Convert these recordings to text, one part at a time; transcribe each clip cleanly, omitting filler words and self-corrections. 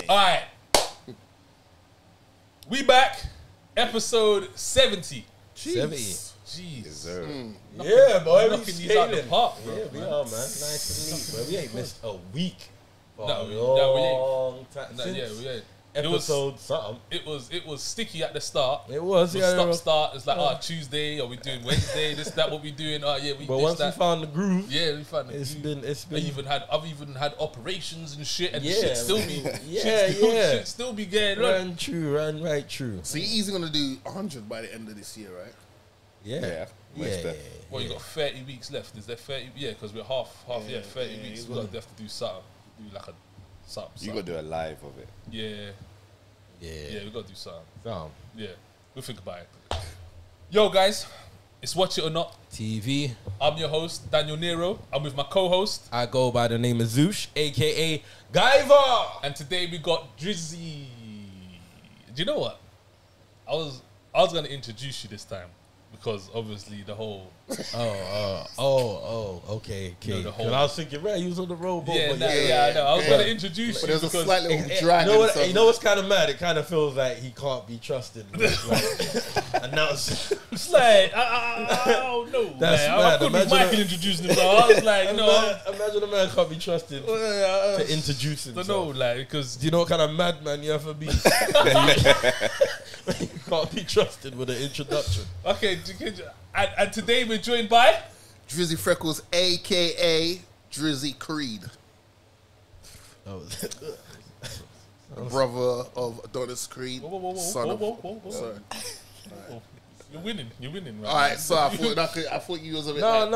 Alright. We back. Episode 70. 70. Jeez. Yeah, boy. We knocking these out the park, bro. Yeah, we are, man. Nice and neat, bro. We ain't missed a week. No, we long time. No, yeah, we ain't. Episode something. It was sticky at the start. It was, yeah. Start. It's like, Tuesday, are we doing Wednesday? This, that, what we doing? Yeah, we. But once we found the groove, yeah, we found the it's groove. been. I've even had operations and shit, and Yeah, shit still be. yeah. Shit still be getting. Ran right true. So you're easily gonna do 100 by the end of this year, right? Yeah. Well, you got 30 weeks left. Is there 30? Yeah, because we're half. 30 weeks. We have to do something. Do like a something. You got to do a live of it. Yeah. Yeah, we got to do something. Yeah, we'll think about it. Yo, guys, it's Watch It or Not TV. I'm your host, Daniel Nero. I'm with my co-host. I go by the name of Zoosh, aka Guyver. And today we got Drizzy. Do you know what? I was going to introduce you this time. Because obviously the whole okay. You know, the whole, I was thinking, right, he was on the road. I know. I was going to introduce but you. There's a slight little drag. You know what's kind of mad? It kind of feels like he can't be trusted. Announce. It's like, I don't know. That's man. mad. I couldn't be Michael introducing himself. I was like, imagine a man can't be trusted to introduce himself. I don't know, like, because do you know what kind of madman you have to be? You can't be trusted with an introduction. Okay, and today we're joined by Drizzy Freckles, aka Drizzy Creed, brother of Adonis Creed. Whoa. Sorry. You're winning, right? All right, so I thought you was a bit. No,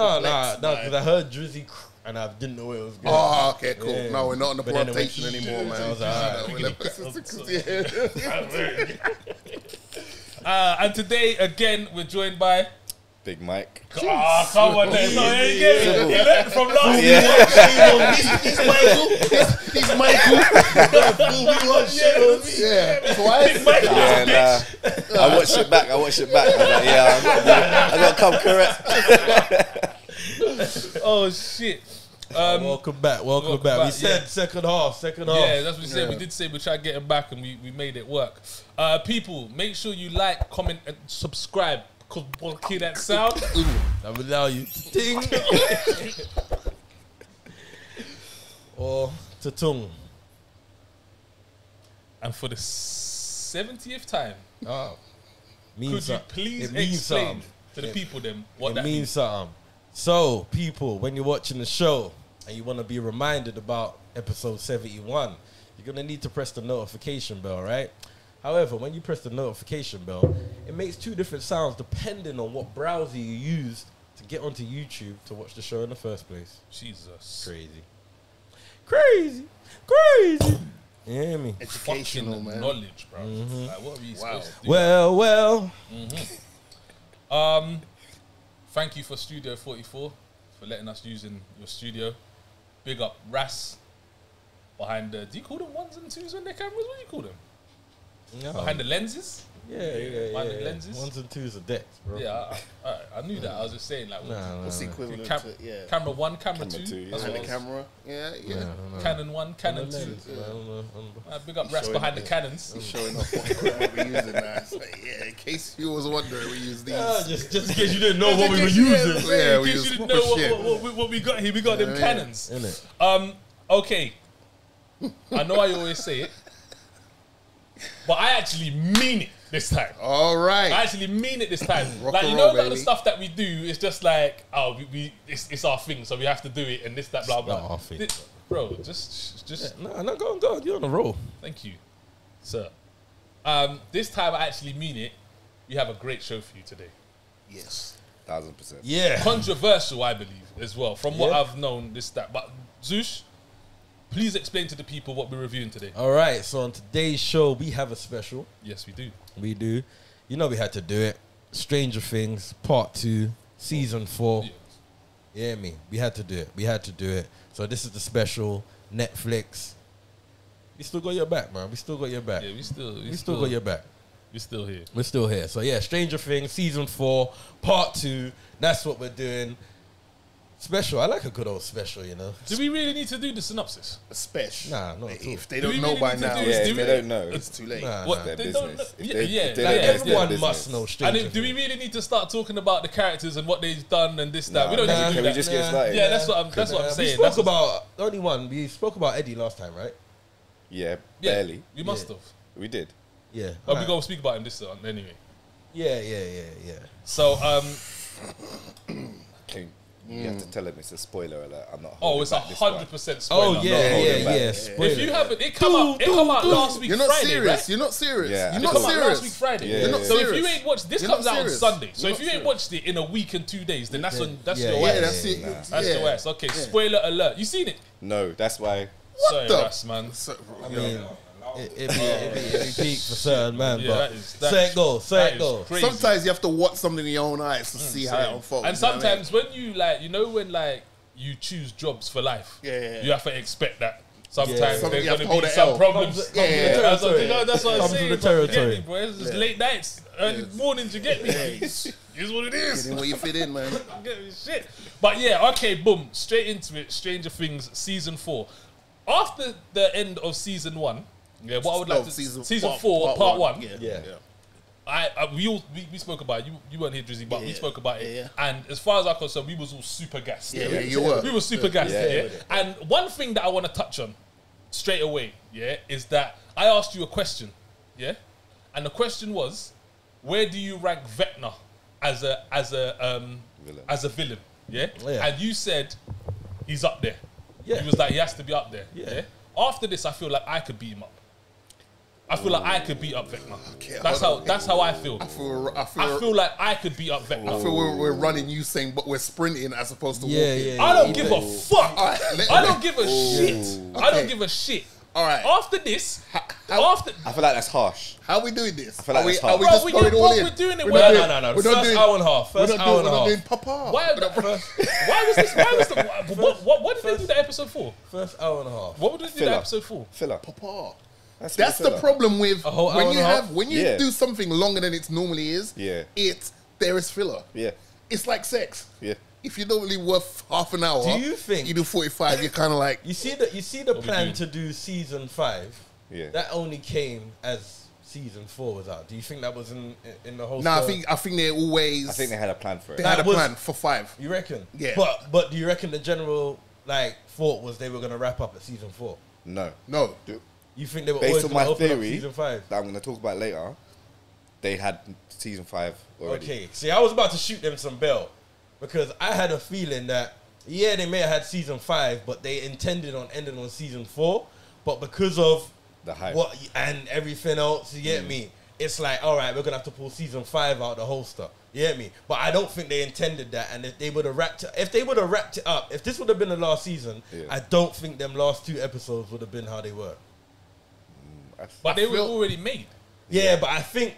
because I heard Drizzy and I didn't know where it was going. Oh, okay, cool. Yeah. No, we're not on the plantation anymore, man. I was and today again we're joined by Big Mike. come on, then. He learned from last year. He's Michael. Yeah, twice. Big Mike. Yeah, I watched it back. I was like, I got to come correct. Oh shit. Welcome back. We said second half. Yeah, that's what we said. We did say we tried to get him back and we made it work. People, make sure you like, comment, and subscribe. Because we'll hear that sound. That will allow you to ding. Or to tongue. And for the 70th time, means could you please explain to the people them what that means? Something. So, people, when you're watching the show and you want to be reminded about episode 71, you're going to need to press the notification bell, right? However, when you press the notification bell, it makes two different sounds depending on what browser you use to get onto YouTube to watch the show in the first place. Jesus. Crazy. You hear me? Educational, fucking man. Knowledge, bro. Mm-hmm. Like, what are we supposed to do? Well. Thank you for Studio 44 for letting us use in your studio. Big up Ras behind the. Do you call them ones and twos on their cameras? What do you call them? No. Behind the lenses? Yeah. Behind the lenses? Ones and twos are decks, bro. Yeah, I knew that. I was just saying, like, What's the equivalent Cam- to, yeah. camera 1, camera 2. two, yeah. That's Behind what the I was- camera? Yeah. Canon 1, Canon 2. Big up Ras behind the cannons. Showing off what equipment we're using now. It's like, yeah, in case you was wondering, we use these. Just in case you didn't know what we were using. Yeah, in we case use you didn't proper know shit. what we got here, we got them cannons. Innit? Okay. I know I always say it, but I actually mean it this time. All right. I actually mean it this time. Rock Like, and you know, roll, like the baby. stuff that we do is just like, it's our thing, so we have to do it, and this, that, blah, blah. not our thing. Bro, just No, go on. You're on a roll. thank you, sir. This time I actually mean it. We have a great show for you today. Yes. 1000%. Yeah. Controversial, I believe, as well, from what Yeah. I've known, this, that. But Zeus, please explain to the people what we're reviewing today. All right. So on today's show, we have a special. Yes, we do. We do. You know we had to do it. Stranger Things Part 2, Season 4. Yes. You hear me? We had to do it. So this is the special Netflix. We still got your back, man. We still got your back. Yeah, we still got your back. We're still here. We're still here. So yeah, Stranger Things Season 4 Part 2. That's what we're doing. Special. I like a good old special, you know. Do we really need to do the synopsis? Special. Nah, not at all. If they Do we don't know really by need to now, do Yeah, this? if they don't know, it's too late. Nah, What nah. their they don't business. know- If yeah, they- yeah, if they like, don't know, it's their Everyone business. must know Stranger And do we Things. really need to start talking about the characters and what they've done and this that? Nah, we don't need to do Can that. we just get started? Yeah, that's what I'm We saying. spoke That's what- about only one. We spoke about Eddie last time, right? Yeah, yeah, barely. We must Yeah. have. We did. Yeah. But we Alright. gonna speak about him this time anyway. Yeah. So You have to tell him it's a spoiler alert. I'm not. oh, holding it's back this one. 100% spoiler. Oh not yeah. holding back. If Spoiler. you haven't, it come out last week You're not Friday, serious. right? You're not serious. Yeah. You're It not come out serious. last week Friday. Yeah, You're not so if serious. you ain't watched this, You're comes not out on serious. Sunday. So You're if not you ain't serious. watched it in a week and 2 days, then that's Yeah. on that's Yeah, your yeah, ass. Yeah, that's it. That's yeah. your ass. Okay, spoiler alert. You seen it? No, that's why. Sorry, the- Russ, man. So, I mean, it'd be peak for certain man, Yeah, but that is- that say is- it go, that say it is go. crazy. sometimes you have to watch something in your own eyes to see how it Same. unfolds. And you know what I mean? sometimes when you like, you know, when like you choose jobs for life, Yeah. you have to expect that. Sometimes Yeah. there's You have going to to hold be the some L. problems. Comes Yeah, with the yeah, That's what, territory. that's what I'm Comes saying. with the bro. You get territory. me, bro. It's just late nights, early mornings. You get me? Yeah. Here's what it is. Get in where you fit in, man. Get me shit. But yeah, okay, boom, straight into it. Stranger Things season 4. After the end of season 1, yeah, what I would like to season 4, part 1. Yeah. We spoke about it. You weren't here, Drizzy, but we Yeah. spoke about it. Yeah. And as far as I'm concerned, we was all super gassed. Yeah, you were. We were super gassed. Yeah. Yeah. And one thing that I want to touch on straight away, yeah, is that I asked you a question, yeah, and the question was, where do you rank Vecna as a villain, yeah? Yeah. And you said he's up there. Yeah. He was like, he has to be up there. Yeah. Yeah. After this, I feel like I could beat him up. I feel like I could beat up Vecna. Okay, That's how I feel. I I feel like I could beat up Vecna. I feel we're running Usain, but we're sprinting as opposed to walking. I don't give a fuck. Alright, I don't give a shit. I don't give a shit. All right. After this, how- after I feel like that's harsh. How are we doing this? feel like are we, that's are we Bro, just we going did- all bro, in? we're doing it We're well. not No. doing- we're not First doing- hour and a half. We're First not hour doing, and a we're not half. doing Papa. why was this? Why was the what did they do that episode for? First hour and a half. What did they do Filler. that episode for? Filler. Papa. That's That's the problem with A whole hour when and you a half? have when you Yeah. do something longer than it normally is. Yeah. There is filler. Yeah. It's like sex. Yeah. If you're normally worth half an hour, Do you think- you do 45? You're kind of like, You see the we plan doing? to do season 5. Yeah. That only came as season 4 was out. Do you think that was in the whole? nah. story? I think they always. I think they had a plan for it. they had a That was- plan for 5. You reckon? Yeah. But do you reckon the general thought was they were gonna wrap up at season 4? No. No, You think they were Based always on gonna my open up theory season 5? that I'm going to talk about later, they had season 5 already. Okay. See, I was about to shoot them some bell because I had a feeling that they may have had season 5, but they intended on ending on season 4. But because of The hype. what and everything else, you get me? It's like, all right, we're gonna have to pull season 5 out the holster. You get me? But I don't think they intended that. And if they would have wrapped it up, if this would have been the last season, Yeah. I don't think them last 2 episodes would have been how they were. But they were feel- already made. Yeah, but I think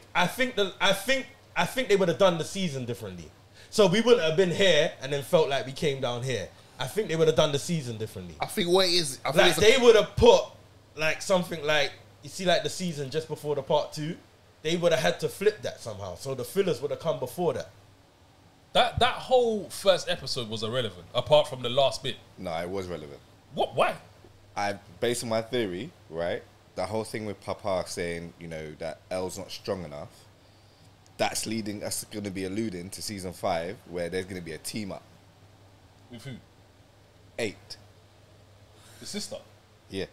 they would have done the season differently. So we wouldn't have been here and then felt like we came down here. I think they would have done the season differently. I think what it is. I think Like it's they would have put like something like, you see, like the season just before the part 2, they would have had to flip that somehow. So the fillers would have come before that. That whole first episode was irrelevant, apart from the last bit. No, it was relevant. What? Why? Based on my theory, right, the whole thing with Papa saying, that Elle's not strong enough, that's going to be alluding to season 5, where there's going to be a team up. With who? 8. The sister. Yeah.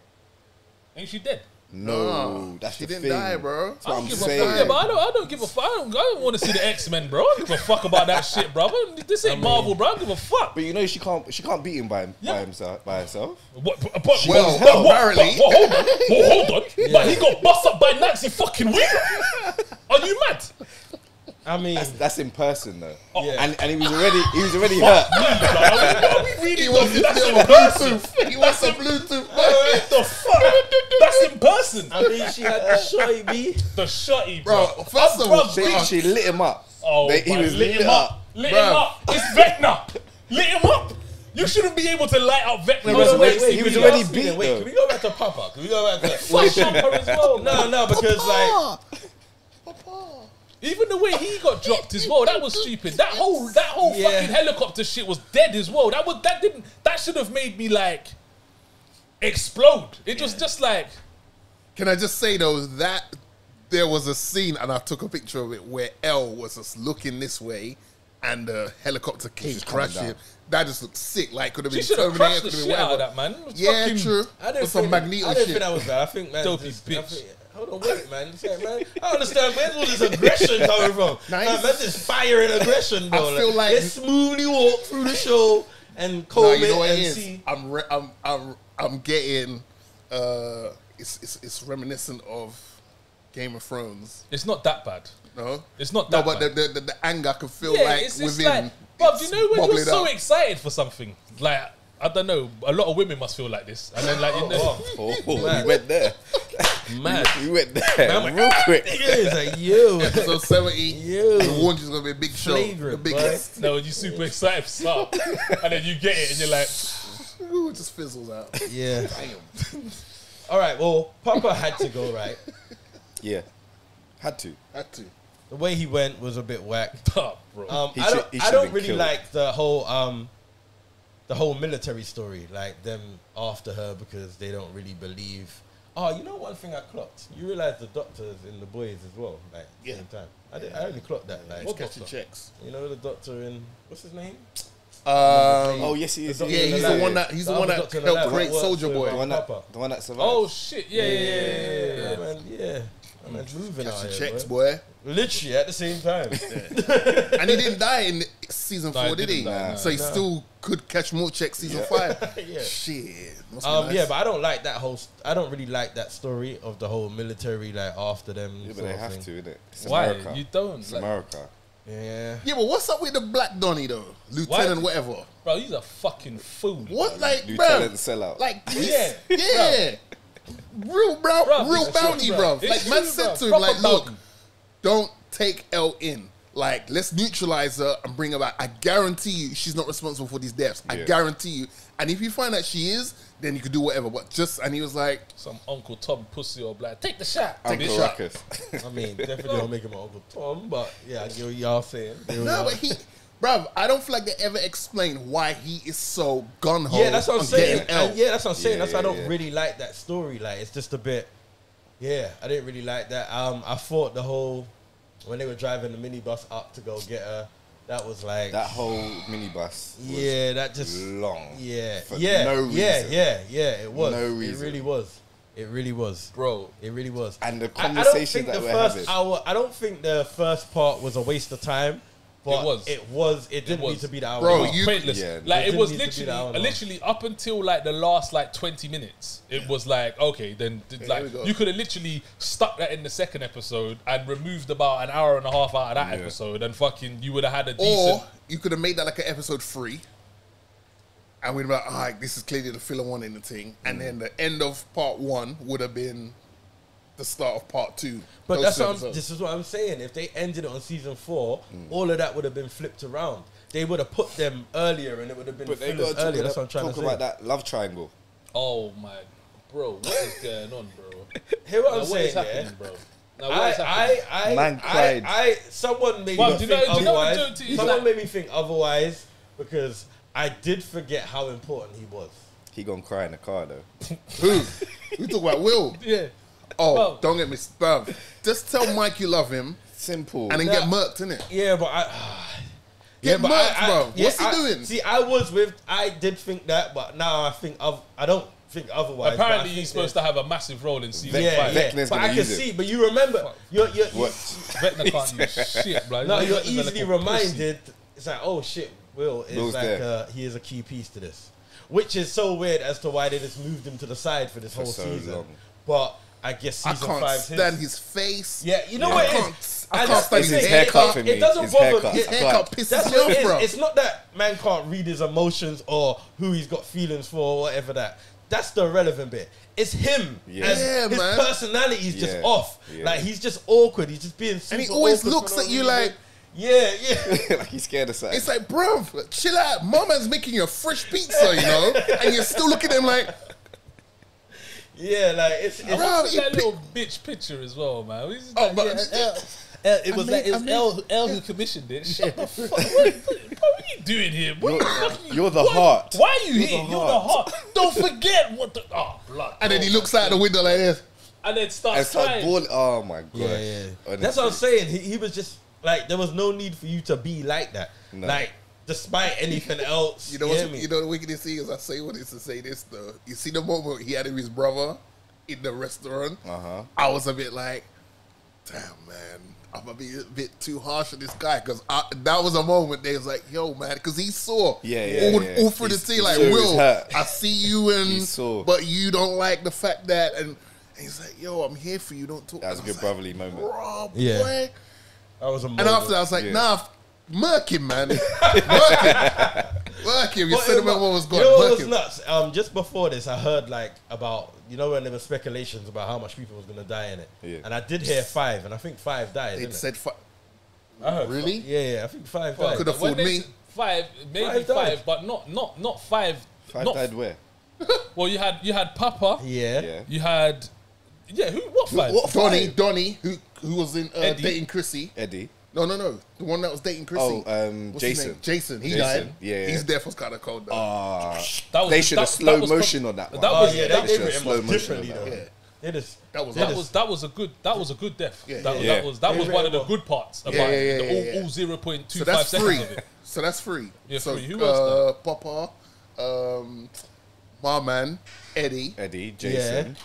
Ain't she dead? No, that's she the didn't thing. die, bro. That's what I'm give a fuck. saying. Yeah, but I don't give a fuck. I don't want to see the X-Men, bro. I don't give a fuck about that shit, bro. This ain't Marvel, bro. I don't give a fuck. But she can't beat him by herself. What, Well, apparently. hold on. But he got bust up by Nancy fucking Wheeler. Are you mad? I mean, That's in person though. Yeah. And he was already hurt. Are we really He wants that's to in do a person. Bluetooth. He wants a Bluetooth. What the fuck? That's in person. I mean, she had the shorty B. The shotty, Bro, bro. first of all, She lit him up. Oh, He was lit him up. Lit him Bruh. up. It's Vecna. Lit him up. You shouldn't be able to light up Vecna. No, as wait, Nancy he was Wheeler. already beat, Wait, though. can we go back to Papa? Can we go back to Fuck Papa as well. No, because like, Even the way he got dropped as well, that was stupid. That whole fucking helicopter shit was dead as well. That should have made me like explode. It was just like. Can I just say though that there was a scene, and I took a picture of it, where Elle was just looking this way, and the helicopter came just coming crashing. down. That just looked sick. Like could have She been should have Terminator, crashed the could have shit been out of whatever. that, man. It was Yeah, fucking true. I don't With some think, Magneto I don't shit. think that was bad. I think, man. Dopey just- bitch. Hold on, wait, man. It's like, man. I understand where's all this aggression coming from. Nice. Man, that's just fire and aggression, bro. I feel like- let's smoothly walk through the show and No, comb you know what it it and is? see. I'm getting. It's reminiscent of Game of Thrones. It's not that bad. No, It's not no, that but bad. the anger I can feel Yeah, like it's just within. like, but it's you know when you're bubbling so up. excited for something, like I don't know, a lot of women must feel like this, and then like you know, Oh, we went there. Man. We went there Man, real quick. It's like, you. Episode 70, You. the Warnings is gonna be a big show. Flagrant, the boy. biggest. no, you're super excited for stuff, and then you get it, and you're like, Ooh, it just fizzles out. Yeah. Damn. All right, well, Papa had to go, right? Yeah, had to. Had to. The way he went was a bit whack. "Fuck, bro." He I should- don't, he I should don't been really killed. like the whole military story, like them after her because they don't really believe. Oh, you know one thing I clocked? You realize the doctors in the boys as well, like at the same time. I only clocked that, like It's catching checks. you know the doctor in what's his name? Oh yes, he is. The Yeah, doctor in he's the the lab. one that The other doctor in the lab helped create works Soldier with, Boy. The one that, Papa. the one that survived. Oh shit, yeah. man, yeah. And that's moving out Catching here, checks, boy. boy. Literally at the same time. And he didn't die in season No, 4, he did he? didn't die, no. So he still could catch more checks season 5. Yeah. Shit. Must be nice. Yeah, but I don't like that whole. I don't really like that story of the whole military like after them. Yeah, but sort they of have thing. to, innit? It's Why America. you don't, It's like, America. Yeah. Yeah, but what's up with the Black Donnie though? Lieutenant whatever. bro? He's a fucking fool. What, like, Lieutenant bro? sellout. Like, Yeah. yeah. Real Bruv, real it's bounty, true, bro. bruv. Like, It's man true, said bruv. to him, Proper like, look, bounty. don't take L in. Like, let's neutralize her and bring her back. I guarantee you she's not responsible for these deaths. I Yeah. guarantee you. And if you find that she is, then you could do whatever. But just, and he was like, Some Uncle Tom pussy or black. Take the shot. Uncle Take the shot. Ruckus. I mean, definitely don't make him my Uncle Tom, but yeah, I get what y'all saying. no, but he, bruv, I don't feel like they ever explain why he is so gun-ho. Yeah, that's what I'm on saying. getting L. And yeah, that's what I'm saying. Yeah, That's why I don't yeah. really like that story. Like, it's just a bit. Yeah, I didn't really like that. I thought the whole when they were driving the minibus up to go get her, that was like That whole minibus. Was yeah, that just long. yeah, For yeah, no yeah, reason. yeah. It was. No It reason. really was. It really was. Bro, It really was. And the I don't conversation think that the we're first having. hour. I don't think the first part was a waste of time. But It was. It didn't was. need to be that hour. Bro, long. you- pointless. Yeah, Like it it was didn't need to be that hour long. literally up until like the last like 20 minutes. It was like okay, then like we go. you could have literally stuck that in the second episode and removed about an hour and a half out of that Yeah. episode, and fucking you would have had a Or decent. you could have made that like an episode 3. And we'd be like, all right, this is clearly the filler one in the thing. And then the end of part 1 would have been the start of part 2. But Those that's two what episodes. this is what I'm saying. If they ended it on season 4, all of that would have been flipped around. They would have put them earlier, and it would have been But they fillers got to earlier. That's what I'm trying talk to say. about that love triangle. Oh my, bro, what is going on, bro? Hear what Now, I'm what is saying, happening, yeah? bro? Now, what is happening? Man cried. Someone made Well, me do you think know- do you know what otherwise. the joke is? Someone Like- made me think otherwise because I did forget how important he was. He gonna cry in the car though. Who? We talk about Will. Yeah. Oh, Bro. don't get me bruv. Just tell Mike you love him Simple. and then Nah. get murked, innit? Yeah, but Get murked, bro. What's he I- doing? See, I did think that, but now I don't think otherwise. but I Apparently, think he's supposed to have a massive role in season Yeah, 5. yeah. Vecna's But gonna I can use it. see. But you remember, you're What? Vecna can't use shit, bro. no, you're Vecna's a easily little reminded. It's like, oh shit, Will is Will's like there. he is a key piece to this, which is so weird as to why they just moved him to the side for this For whole so season. long. But I guess I season can't 5's stand his. his face. Yeah, you know I what it can't- is. I And can't that's stand the his thing, haircut for me. It doesn't His bother haircut. me. His haircut pisses That's me what off, it is. bro. It's not that man can't read his emotions or who he's got feelings for or whatever that. That's the irrelevant bit. It's him. Yeah. And Yeah, his man. personality is just Yeah. off. Yeah. Like, he's just awkward. He's just being super And he always awkward looks for no at you reason. like- Yeah, yeah. Like he's scared of something. It's like, bruv, chill out. Mama's making you a fresh pizza, you know? And you're still looking at him like, Yeah, like, it's Bro, What's you that pick- little bitch picture as well, man? He's oh, like, but, yeah, it was L who commissioned it. Shut the fuck. What are you doing here? You're the heart. Why are you here? You're the heart. Don't forget what the blood. And then he looks out the window like this. And then starts crying. Balling. Oh my god. Yeah. That's what I'm saying. He was just like, there was no need for you to be like that. No. Like, despite anything else. You know the wickedest thing is, I say what is to say this though. You see the moment he had with his brother in the restaurant. I was a bit like, damn man, I'm gonna be a bit too harsh on this guy, because that was a moment they was like, yo man, because he saw all through the thing like, Will, I see you but you don't like the fact that, and he's like, yo, I'm here for you, don't talk. That was a good brotherly moment. Bro, boy. That was a moment. And after that I was like, nah, murk him, man. Murk him. You said about what was going on. You know what was nuts? Just before this, I heard like about, you know, when there were speculations about how much people was going to die in it. Yeah. And I did hear 5, and I think 5 died. It said 5. I heard really? Yeah, I think 5 died. Could have fooled me. 5, maybe 5, but not 5. 5 died where? Well, you had Papa. Yeah. You had what 5? Donnie, who was in dating Chrissy. Eddie. No. The one that was dating Chrissy. Jason. Jason. He died. Yeah. His death was kind of cold though. They should have slow motion on that one. That was they wrote him off differently though. That was a good death. Yeah. That was one of the good parts about all 0.25 so that's seconds free. of it. So that's free. Yeah, so free. Who else? Papa, my man, Eddie, Jason.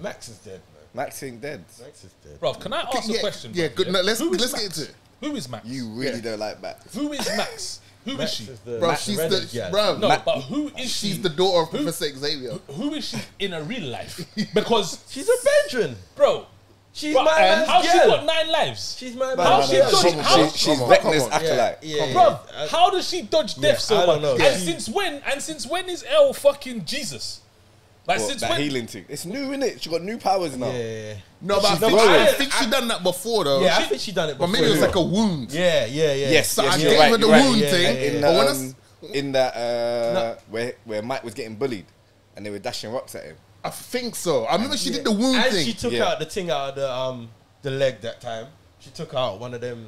Max is dead, man. Max ain't dead. Max is dead. Bro, can I ask a question? Yeah, bro? good. No, let's Max? get into it. Who is Max? You really don't like Max. Who is Max? Who is she? Bro, she's but who is she? She's the daughter of Professor Xavier. Who is she in a real life? Because she's a veteran, bro. She's my man's how girl. she got 9 lives? She's my man. How she dodged? She's Vecna's acolyte. Bro, how does she dodge death so much? Know. And since when is Elle fucking Jesus? Like since that when? healing thing. It's new, innit? She got new powers now. Yeah. No, but I think she done that before though. Yeah, I think she done it before. But maybe it was like a wound. Yeah. Yes, so I you're gave right, her the you're wound right. thing. In that where Mike was getting bullied and they were dashing rocks at him. I think so. I remember she did the wound thing. And she took out the thing out of the leg that time. She took out one of them.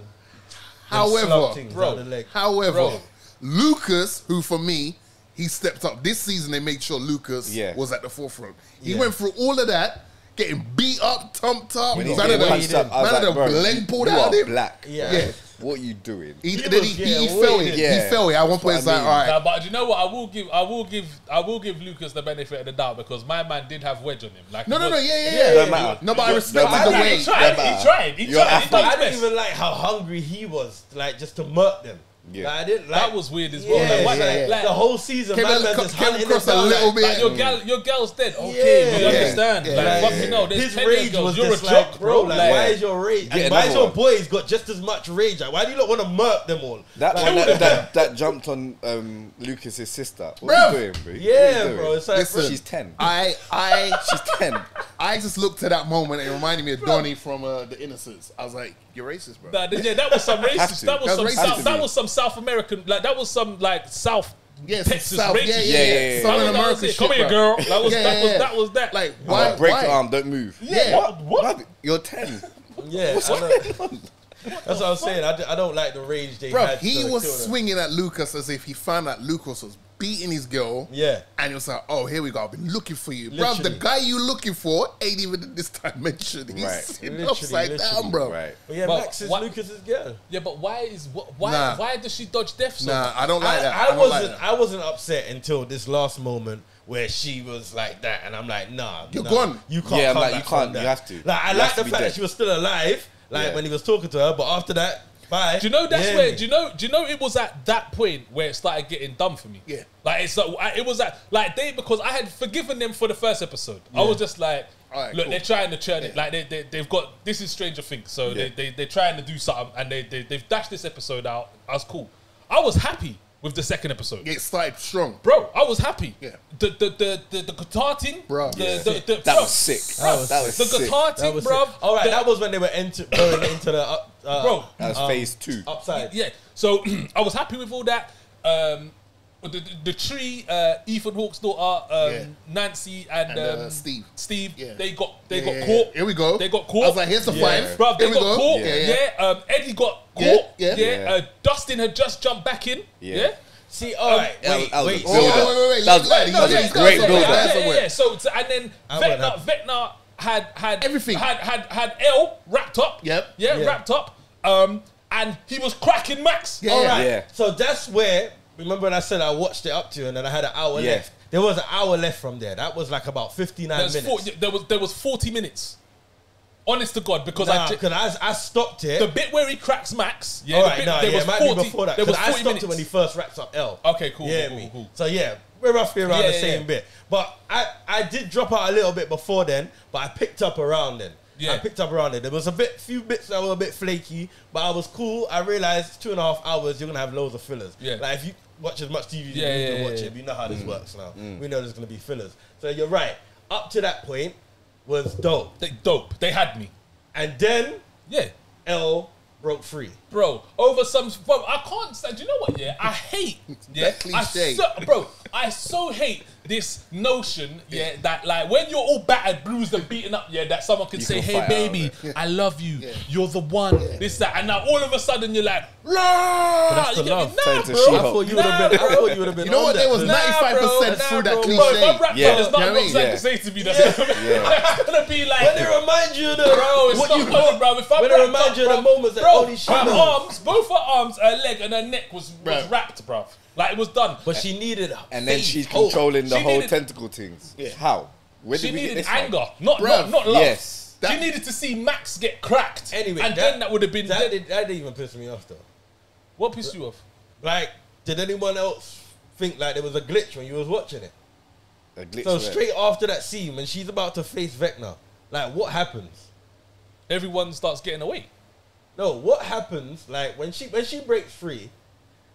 However, things out of the leg. Lucas, who for me, he stepped up. This season, they made sure Lucas was at the forefront. He went through all of that, getting beat up, thumped up. When he punched up, I was like, bro, leg pulled you out of are him. black. Yeah. What are you doing? He fell it. He fell it. At one point, it's like, all right. Nah, but you know what? I will give Lucas the benefit of the doubt, because my man did have wedge on him. Like No, Don't matter. No, but I respected the way. He tried. But I didn't even like how hungry he was, like just to murk them. Yeah. Like, I didn't like that was weird as well. Like the whole season, Came man just hunting across them a down, little bit. Like, your girl's dead. Okay, we understand. Like, fucking no, there's his 10 rage girls. was You're just a jock, bro. Like, why is your rage? And why is your boys got just as much rage? Like, why do you not want to murk them all? That jumped on Lucas's sister. What are you doing, bro? Yeah, bro. It's like, Listen, she's 10. She's 10. I just looked at that moment and it reminded me of Donnie from The Innocents. I was like, you're racist, bro. That was some racist. That was some South American. Like that was some like South Texas racist. Southern American shit. Come here, girl. That was that. Like, why? Break your arm, don't move. Yeah. What? You're 10. Yeah. That's what I'm saying. I don't like the rage they Bro, had. he was swinging at Lucas as if he found out Lucas was beating his girl. Yeah. And he was like, oh, here we go. I've been looking for you. Bro, the guy you looking for ain't even in this dimension. He's sitting upside down, bro. Right. But yeah, Max is Lucas's girl. Yeah, but why does she dodge death so much? I don't like that. I wasn't upset until this last moment where she was like that, and I'm like, nah, you're gone. You can't come back from that. You have to. Like, I like the fact that she was still alive, like when he was talking to her, but after that, bye. Do you know that's where? Do you know it was at that point where it started getting dumb for me? Yeah. Like it was at like because I had forgiven them for the first episode. I was just like, right, look, cool. they're trying to churn it. Like they've got this is Stranger Things, so they're trying to do something, and they've dashed this episode out. I was cool. I was happy with the second episode. It started strong. Bro, I was happy. Yeah. The guitar thing. Bro. That was sick. That was the sick. guitar thing, bro. All right, that was when they were going into the bro. That was phase 2. Upside. Yeah. So I was happy with all that. the tree, Ethan Hawke's daughter, Nancy and Steve. Steve, they got caught. Here we go. They got caught. I was like, here's the fine. Bruv, they got caught. Yeah. Eddie got caught. Yeah. Dustin had just jumped back in. Yeah. See, all right, wait. Wait. That was great build up. Yeah. So and then Vecna had everything. Had L wrapped up. Yep. Wrapped up. And he was cracking Max. All right. So that's where, remember when I said I watched it up to and then I had an hour left? There was an hour left from there. That was like about 59 minutes. There was 40 minutes. Honest to God, because I stopped it. The bit where he cracks Max. Yeah. All right, it might be before that. Because I stopped it when he first wraps up L. Okay, cool. Cool. So yeah, we're roughly around the same bit. But I did drop out a little bit before then, but I picked up around then. I picked up around it. There was few bits that were a bit flaky, but I was cool. I realized 2.5 hours, you're gonna have loads of fillers. Yeah. Like if you watch as much TV as you need to watch it, you know how this works now. We know there's gonna be fillers. So you're right. Up to that point was dope. They had me. And then L broke free. Bro, over some... Bro, I can't stand... Do you know what, yeah? I hate... Yeah, cliche. I so hate this notion, that like when you're all battered, bruised and beaten up, that someone can say, hey, baby, I love you. You're the one. This, that. And now all of a sudden you're like, rah! That's the love. Nah, bro. I thought you would have been You know what? There was 95% through that cliche. Bro, if I rap, there's nothing else I can say to me that's gonna be like... When it reminds you of the... Bro, it's not good, bro. If I when it reminds you of the moments that only she knows. Both her arms, her leg and her neck was wrapped, bro. Like it was done. But she needed and then she's controlling the whole tentacle things. How? She needed anger, not love. Yes. She needed to see Max get cracked. Anyway, and then that would have been... That didn't even piss me off, though. What pissed you off? Like, did anyone else think like there was a glitch when you was watching it? A glitch. So straight after that scene, when she's about to face Vecna, like what happens? Everyone starts getting away. No, what happens like when she breaks free,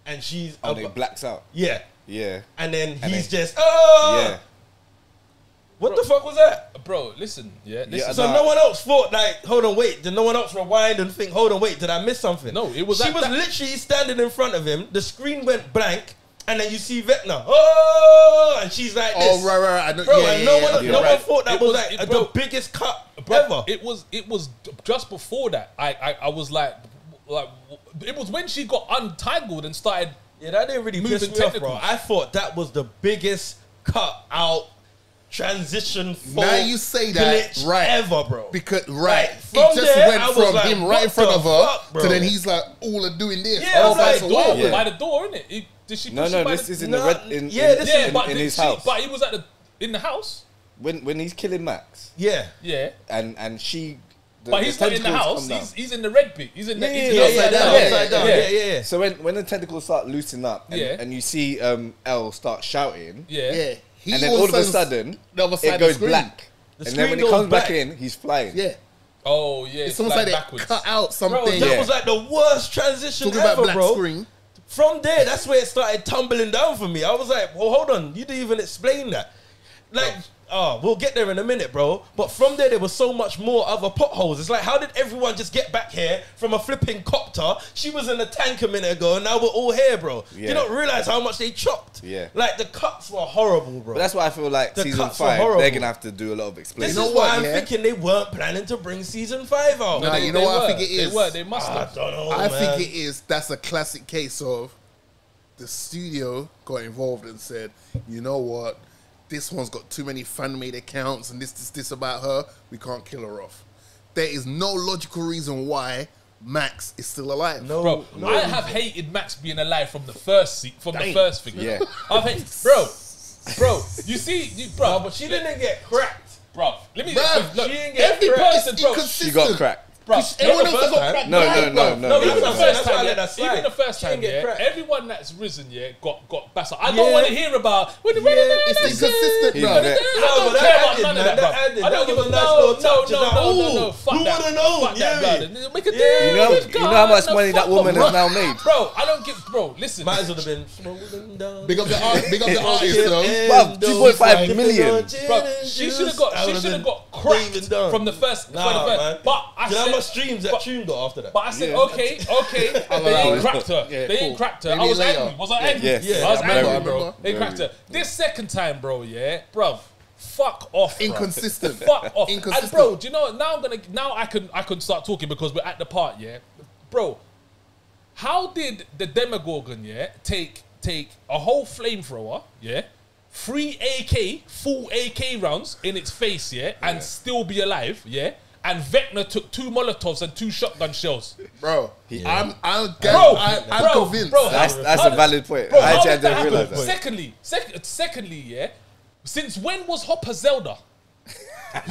and she's it blacks out. Yeah. And then he's just What the fuck was that? Bro, listen, So no one else thought like, hold on, wait. Did no one else rewind and think, hold on, wait, did I miss something? No, it was she was literally standing in front of him. The screen went blank, and then you see Vecna. Oh, and she's like this. Oh, right. Bro, no one thought that was like the biggest cut ever. It was just before that. I was like, it was when she got untangled and started. Yeah, that didn't really piss me off, bro. I thought that was the biggest cut out transition. Now you say that ever, bro. Because from it just there, went from like, him right in front of her to then he's like all doing this. Yeah, by the door, innit? Did she? No. This is in the red. In his house. But he was in the house when he's killing Max. Yeah. And she. But he's not in the house. He's in the red bit. He's in the upside down. Yeah. So when the tentacles start loosening up, and you see L start shouting, and then all of a sudden it goes black, and then when he comes back in, he's flying. Yeah. Oh yeah. It's almost like they cut out something. Bro, that was like the worst transition ever, bro. Screen. From there, that's where it started tumbling down for me. I was like, well, hold on, you didn't even explain that. Like. We'll get there in a minute, bro. But from there was so much more other potholes. It's like, how did everyone just get back here from a flipping copter? She was in a tank a minute ago, and now we're all here, bro. You don't realize how much they chopped. Like, the cuts were horrible, bro. But that's why I feel like season 5, they're going to have to do a lot of explaining. This is why I'm thinking they weren't planning to bring season 5 out. No, you know what I think it is? They must have. I don't know, I think it is. That's a classic case of the studio got involved and said, you know what? This one's got too many fan-made accounts and this about her. We can't kill her off. There is no logical reason why Max is still alive. No, I have hated Max being alive from the first thing. Yeah. I've hated, bro. You see, bro, but she didn't get cracked, bro. Let me look. Every person, bro, she got cracked. Bro, everyone else got cracked. No. Even the first time, everyone that's risen, got bassa. I don't want to hear about it's inconsistent, bro. I don't care about none of that, bro. I don't give a no. Fuck that. Make a deal. You know how much money that woman has now made, bro. I don't give, bro. Listen, might as well have been. Big up the artist, though. Bro, 2.5 million. Bro, she should have got what they even done. from the first. Nah, man. But I Do you know said, how much streams that tune got after that? But I said, Yeah. okay, they ain't cracked her. Yeah, They cool. ain't cracked her. Maybe I was later. angry. Was I angry? Yes. Yeah, I was I remember, angry, I bro. remember. They cracked her. This second time, bro, yeah, bruv. Fuck off, bruv. Inconsistent. Fuck off. And Inconsistent. bro, do you know what? Now I can start talking because we're at the part, yeah? Bro, how did the Demogorgon, yeah, take a whole flamethrower, yeah, 3 full AK rounds in its face, yeah, and still be alive, yeah? And Vecna took 2 Molotovs and 2 shotgun shells. Bro, I'm Bro, convinced. bro, That's how a did- valid point. Bro, I how actually did that didn't realize happen? that. Secondly, yeah. Since when was Hopper Zelda? That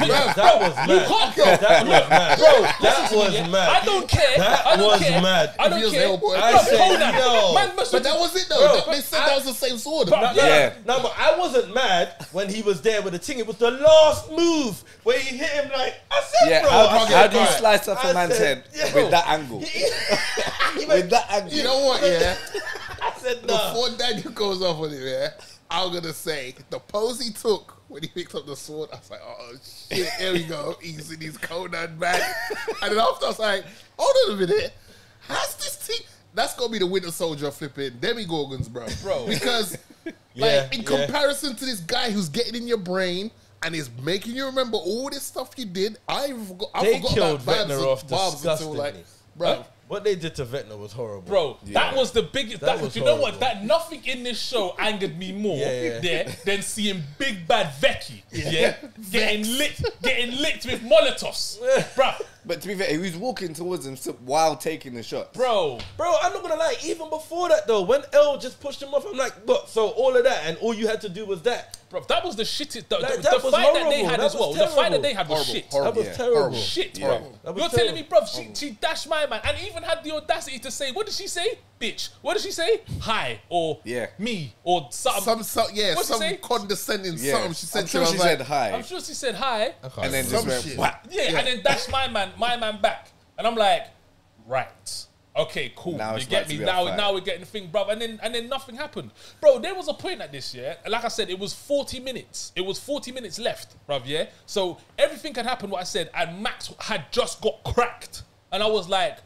was mad. You can't, bro. That was mad. Bro, That listen to me, was yeah. mad. I don't care. That I don't was care. mad. I don't If he care. was Hellboy, I Bro, said, Conan. yo. Man must But that was it though. Bro, They said that was the same sword. Bro, Yeah. No, but I wasn't mad when he was there with the thing. It was the last move where he hit him like, I said, Yeah, bro. how do you right. slice off I a man's said, head yo. with that angle? With that angle. You know what? Yeah. I said, nah. Before Daniel goes off on it, yeah, I'm gonna say the pose he took when he picked up the sword, I was like, oh shit, here we go. He's in his Conan bag. And then after I was like, hold on a minute. How's this thing? That's gonna be the Winter Soldier flipping Demigorgons, bro. Because Yeah, in comparison to this guy who's getting in your brain and is making you remember all this stuff you did, I forgot killed about Vecna off Barbs until disgustingly. like, bro. What they did to Vecna was horrible. Bro, that was the biggest. That was you know what? horrible. That nothing in this show angered me more than seeing Big Bad Vecchi, getting licked with Molotovs, bro. But to be fair, he was walking towards him while taking the shots. Bro, I'm not gonna lie. Even before that, though, when L just pushed him off, I'm like, what? So all of that, and all you had to do was that. bro, that was the shittest. The Like, fight that was that they horrible. had That as well. was The fight that terrible. they had was shit. That was Yeah. terrible. Shit, Yeah. bro. That was You're telling me, terrible. bro, she dashed my man and even had the audacity to say, what did she say? Bitch. What did she say? Hi. Or me. Or something. Some What'd she say? some condescending Yeah. something she said I'm to sure him. I she was like, said hi. I'm sure she said hi. And then Some just went, shit. whack. Yeah, and then dashed my man back. And I'm like, right. Okay, cool. Now You it's get about to me? be a Now fight. we're getting the thing, bro. And then nothing happened. Bro, there was a point at this, yeah. Like I said, it was 40 minutes. It was 40 minutes left, bruv, yeah? So everything had happened, what I said, and Max had just got cracked. And I was like,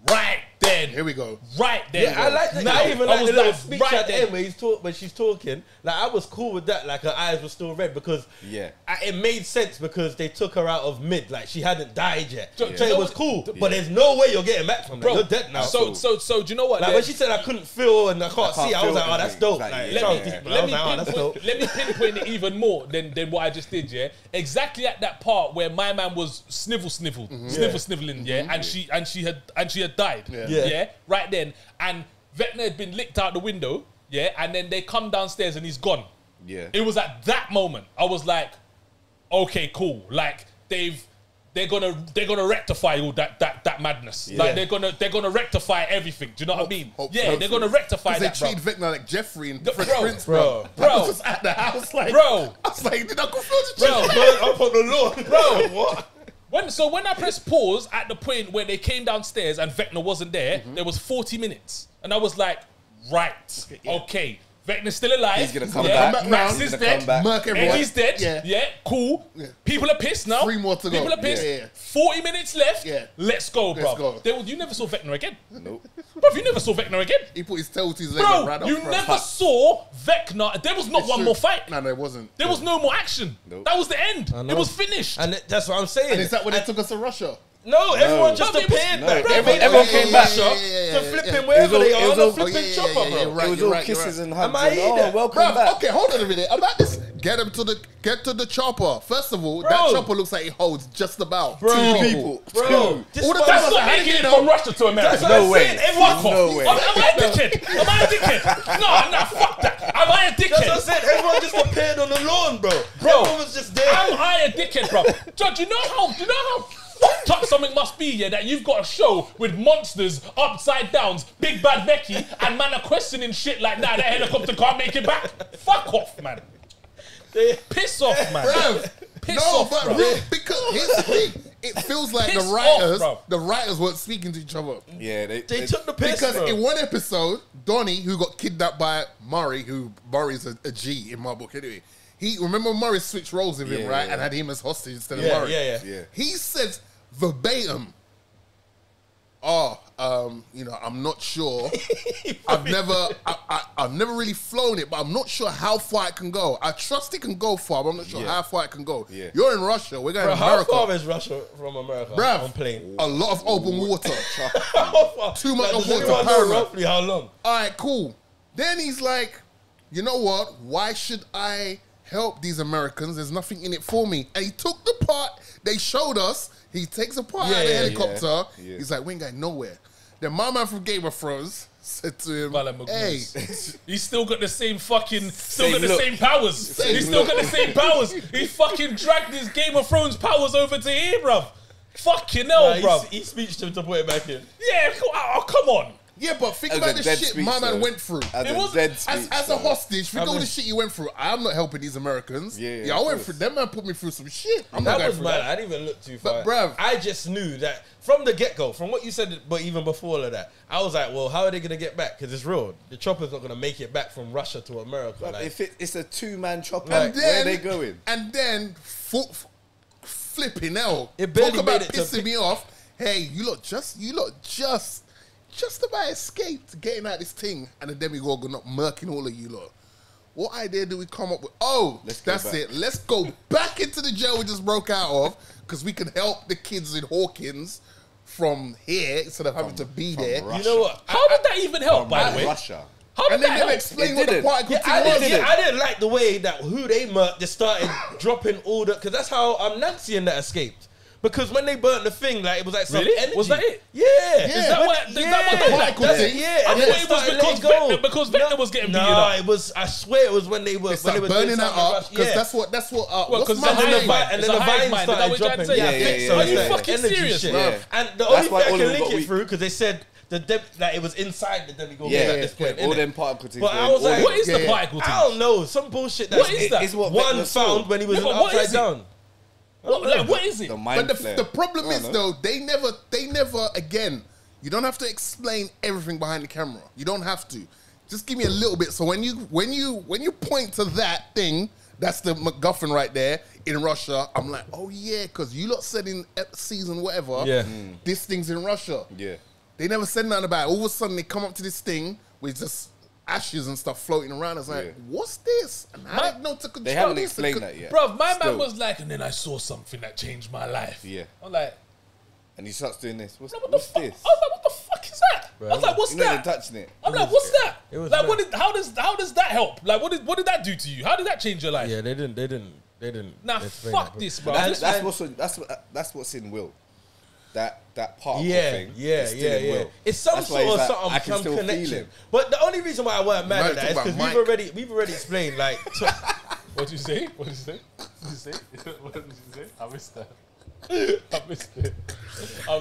right then. here we go. Right then. Yeah, I like that. Now, I even like was the little like, speech right at the then. end when she's talking. Like, I was cool with that. Like, her eyes were still red because it made sense because they took her out of mid. Like, she hadn't died yet. Do- do So you it know was what- cool. But there's no way you're getting back from that. Bro, You're dead now. So do you know what? Like, There- when she said I couldn't feel and I can't see, I was feel like, oh, that's anything. dope. Like, Like, yeah. it sounds deep, but I was like, oh, that's dope. Let me pinpoint it even more than what I just did, yeah? Exactly at that part where my man was sniveling, yeah? And she had died. Yeah. Right then. And Vecna had been licked out the window, yeah? And then they come downstairs and he's gone. Yeah. It was at that moment I was like, okay, cool. Like they're gonna rectify all that madness. Like they're gonna rectify everything. Do you know what I mean? hopefully. They're gonna rectify They that, bro. treated Vecna like Jeffrey and Bro, Fresh bro, Prince, bro. bro. I was just at the house like, Bro. I was like, did Uncle Phil just Bro. check Burn up on the lawn. Bro. What? When I pressed pause at the point where they came downstairs and Vecna wasn't there, there was 40 minutes. And I was like, right, okay. Vecna's still alive. He's gonna come yeah. back. Max He's is gonna dead. come back. Murk everyone. Eddie's dead. Yeah. Cool. People are pissed now. 3 more to go. People are pissed. Yeah. 40 minutes left. Yeah. Let's go, bro. go. You never saw Vecna again. Nope. Bro, you never saw Vecna again. He put his tail to his leg and Bro, ran off. you bro. never saw Vecna. There was not one more fight. No, there wasn't. There was no more action. Nope. That was the end. I know. It was finished. And that's what I'm saying. And is that when they took us to Russia? No, everyone just No, it was- appeared no, back. everyone came back. To flipping yeah. wherever It was they all- are it on was the all- flipping chopper, bro. Right, It was you're all right, kisses you're and Am hugs. I and, either? welcome Bruv, back. okay, hold on a minute. About this, get to the chopper. First of all, that Bro. chopper looks like it holds just about Bro. 2 people. Bro, All the That's time not I making it know. from Russia to America. That's what No I'm way. saying. Everyone, Fuck off. No way. Am I a dickhead? Am I a dickhead? No, fuck that. Am I a that's what I dickhead? said. Everyone just appeared on the lawn, bro. Bro. Everyone was just there. Am I a dickhead, bro? Judge, you know how fucked up something must be, yeah, that you've got a show with monsters, upside downs, Big Bad Becky, and man are questioning shit like that helicopter can't make it back? Fuck off, man. Piss off, man. Bruv. Piss No, off, but bro. because here's the thing. It feels like Piss the off, bro. writers weren't speaking to each other. Yeah, They took the piss, Because bro. in one episode, Donnie, who got kidnapped by Murray, who Murray's a G in my book anyway, remember Morris switched roles with him, right? And had him as hostage instead of Morris. Yeah. He said verbatim, I'm not sure. I've never really flown it, but I'm not sure how far it can go. I trust it can go far, but I'm not sure how far it can go. Yeah. You're in Russia. We're going to How America. far is Russia from America? Bruv, on plane. a lot of open water. Too much Does water. anyone know roughly how long? All right, cool. Then he's like, you know what? Why should I help these Americans? There's nothing in it for me. And he took the part they showed us. He takes a part out of the helicopter. Yeah. He's like, we ain't going nowhere. Then my man from Game of Thrones said to him, hey. He's still got the same fucking, Same look. same powers. He's still got the same powers. He fucking dragged his Game of Thrones powers over to here, bruv. Fucking hell, bruv. He speeched him to put it back in. Yeah, come on. Yeah, but think As about a the dead shit speech, my man though. went through. As a hostage, think all the shit you went through. I'm not helping these Americans. Yeah, I went through, them man put me through some shit. I'm not That going was through mad. that. I didn't even look too far. But, bruv. I just knew that from the get-go, from what you said, but even before all of that, I was like, well, how are they going to get back? Because it's real. The chopper's not going to make it back from Russia to America. Like, Like, if it's a 2-man chopper, And where then, are they going? And then, flipping hell. It barely Talk about made it to pissing me off. Hey, you lot just about escaped getting out this thing, and the demigod not murking all of you lot. What idea do we come up with? Oh, that's it. Let's go back into the jail we just broke out of, because we can help the kids in Hawkins from here instead of having to be there. Russia. you know what? How did that even help, by the way? Russia. How did And then that they help? explain It what the didn't. particle thing I was. didn't like the way that who they murked, they started dropping all the... Because that's how Nancy and that escaped. Because when they burnt the thing, like, it was like some Really? energy. Was that it? Yeah. Is that what did that? Particle thing. Yeah. I And then thought it was started letting because Vecna was getting beaten No, up. it was... I swear it was when they were... They start burning that up, because that's what Well, what's 'cause my it's a name? hive mind. And It's then a the hive vines mind. Is that started what you're trying dropping. to say? Yeah, Yeah, I think yeah, so. yeah, It's yeah, like fucking energy serious, shit. bruv. And the That's only why thing I all can of them link got it weak. through, because they said that it was inside the demigod Yeah, at this point. all innit? them particles. But I was like, What is the Yeah. particle thing? I don't know, some bullshit that's What is that? It's what one Vecna saw. found when he was Yeah, but what upside is it? down. What is it? The mind But flare. the problem I is don't know. though, they never again, you don't have to explain everything behind the camera. You don't have to. Just give me a little bit. So when you point to that thing, that's the MacGuffin right there in Russia, I'm like, oh yeah, because you lot said in season whatever, Yeah. this thing's in Russia. Yeah. They never said nothing about it. All of a sudden they come up to this thing with just ashes and stuff floating around. I was like, Yeah. what's this? And I didn't know to control They haven't this. explained that yet. Bruv, my man Still. was like, and then I saw something that changed my life. Yeah. I'm like, And he starts doing this. What's what the this? fuck? I was like, what the fuck is that? I was like, what's You know that? they're touching it. I'm like, what's that? It was Like, mad. how does that help? Like, what did that do to you? How did that change your life? Yeah, they didn't. Nah, explain fuck it, but- this, bro. That's what's in Will. That part Yeah, thing. yeah, is still in yeah. Will. It's some That's why sort he's of like, I can some still feel connection. it. But the only reason why I weren't mad Man, at that is talk because about we've already explained, like, What did you say? What did you say? What did you say? What did you say? I missed that. I missed it.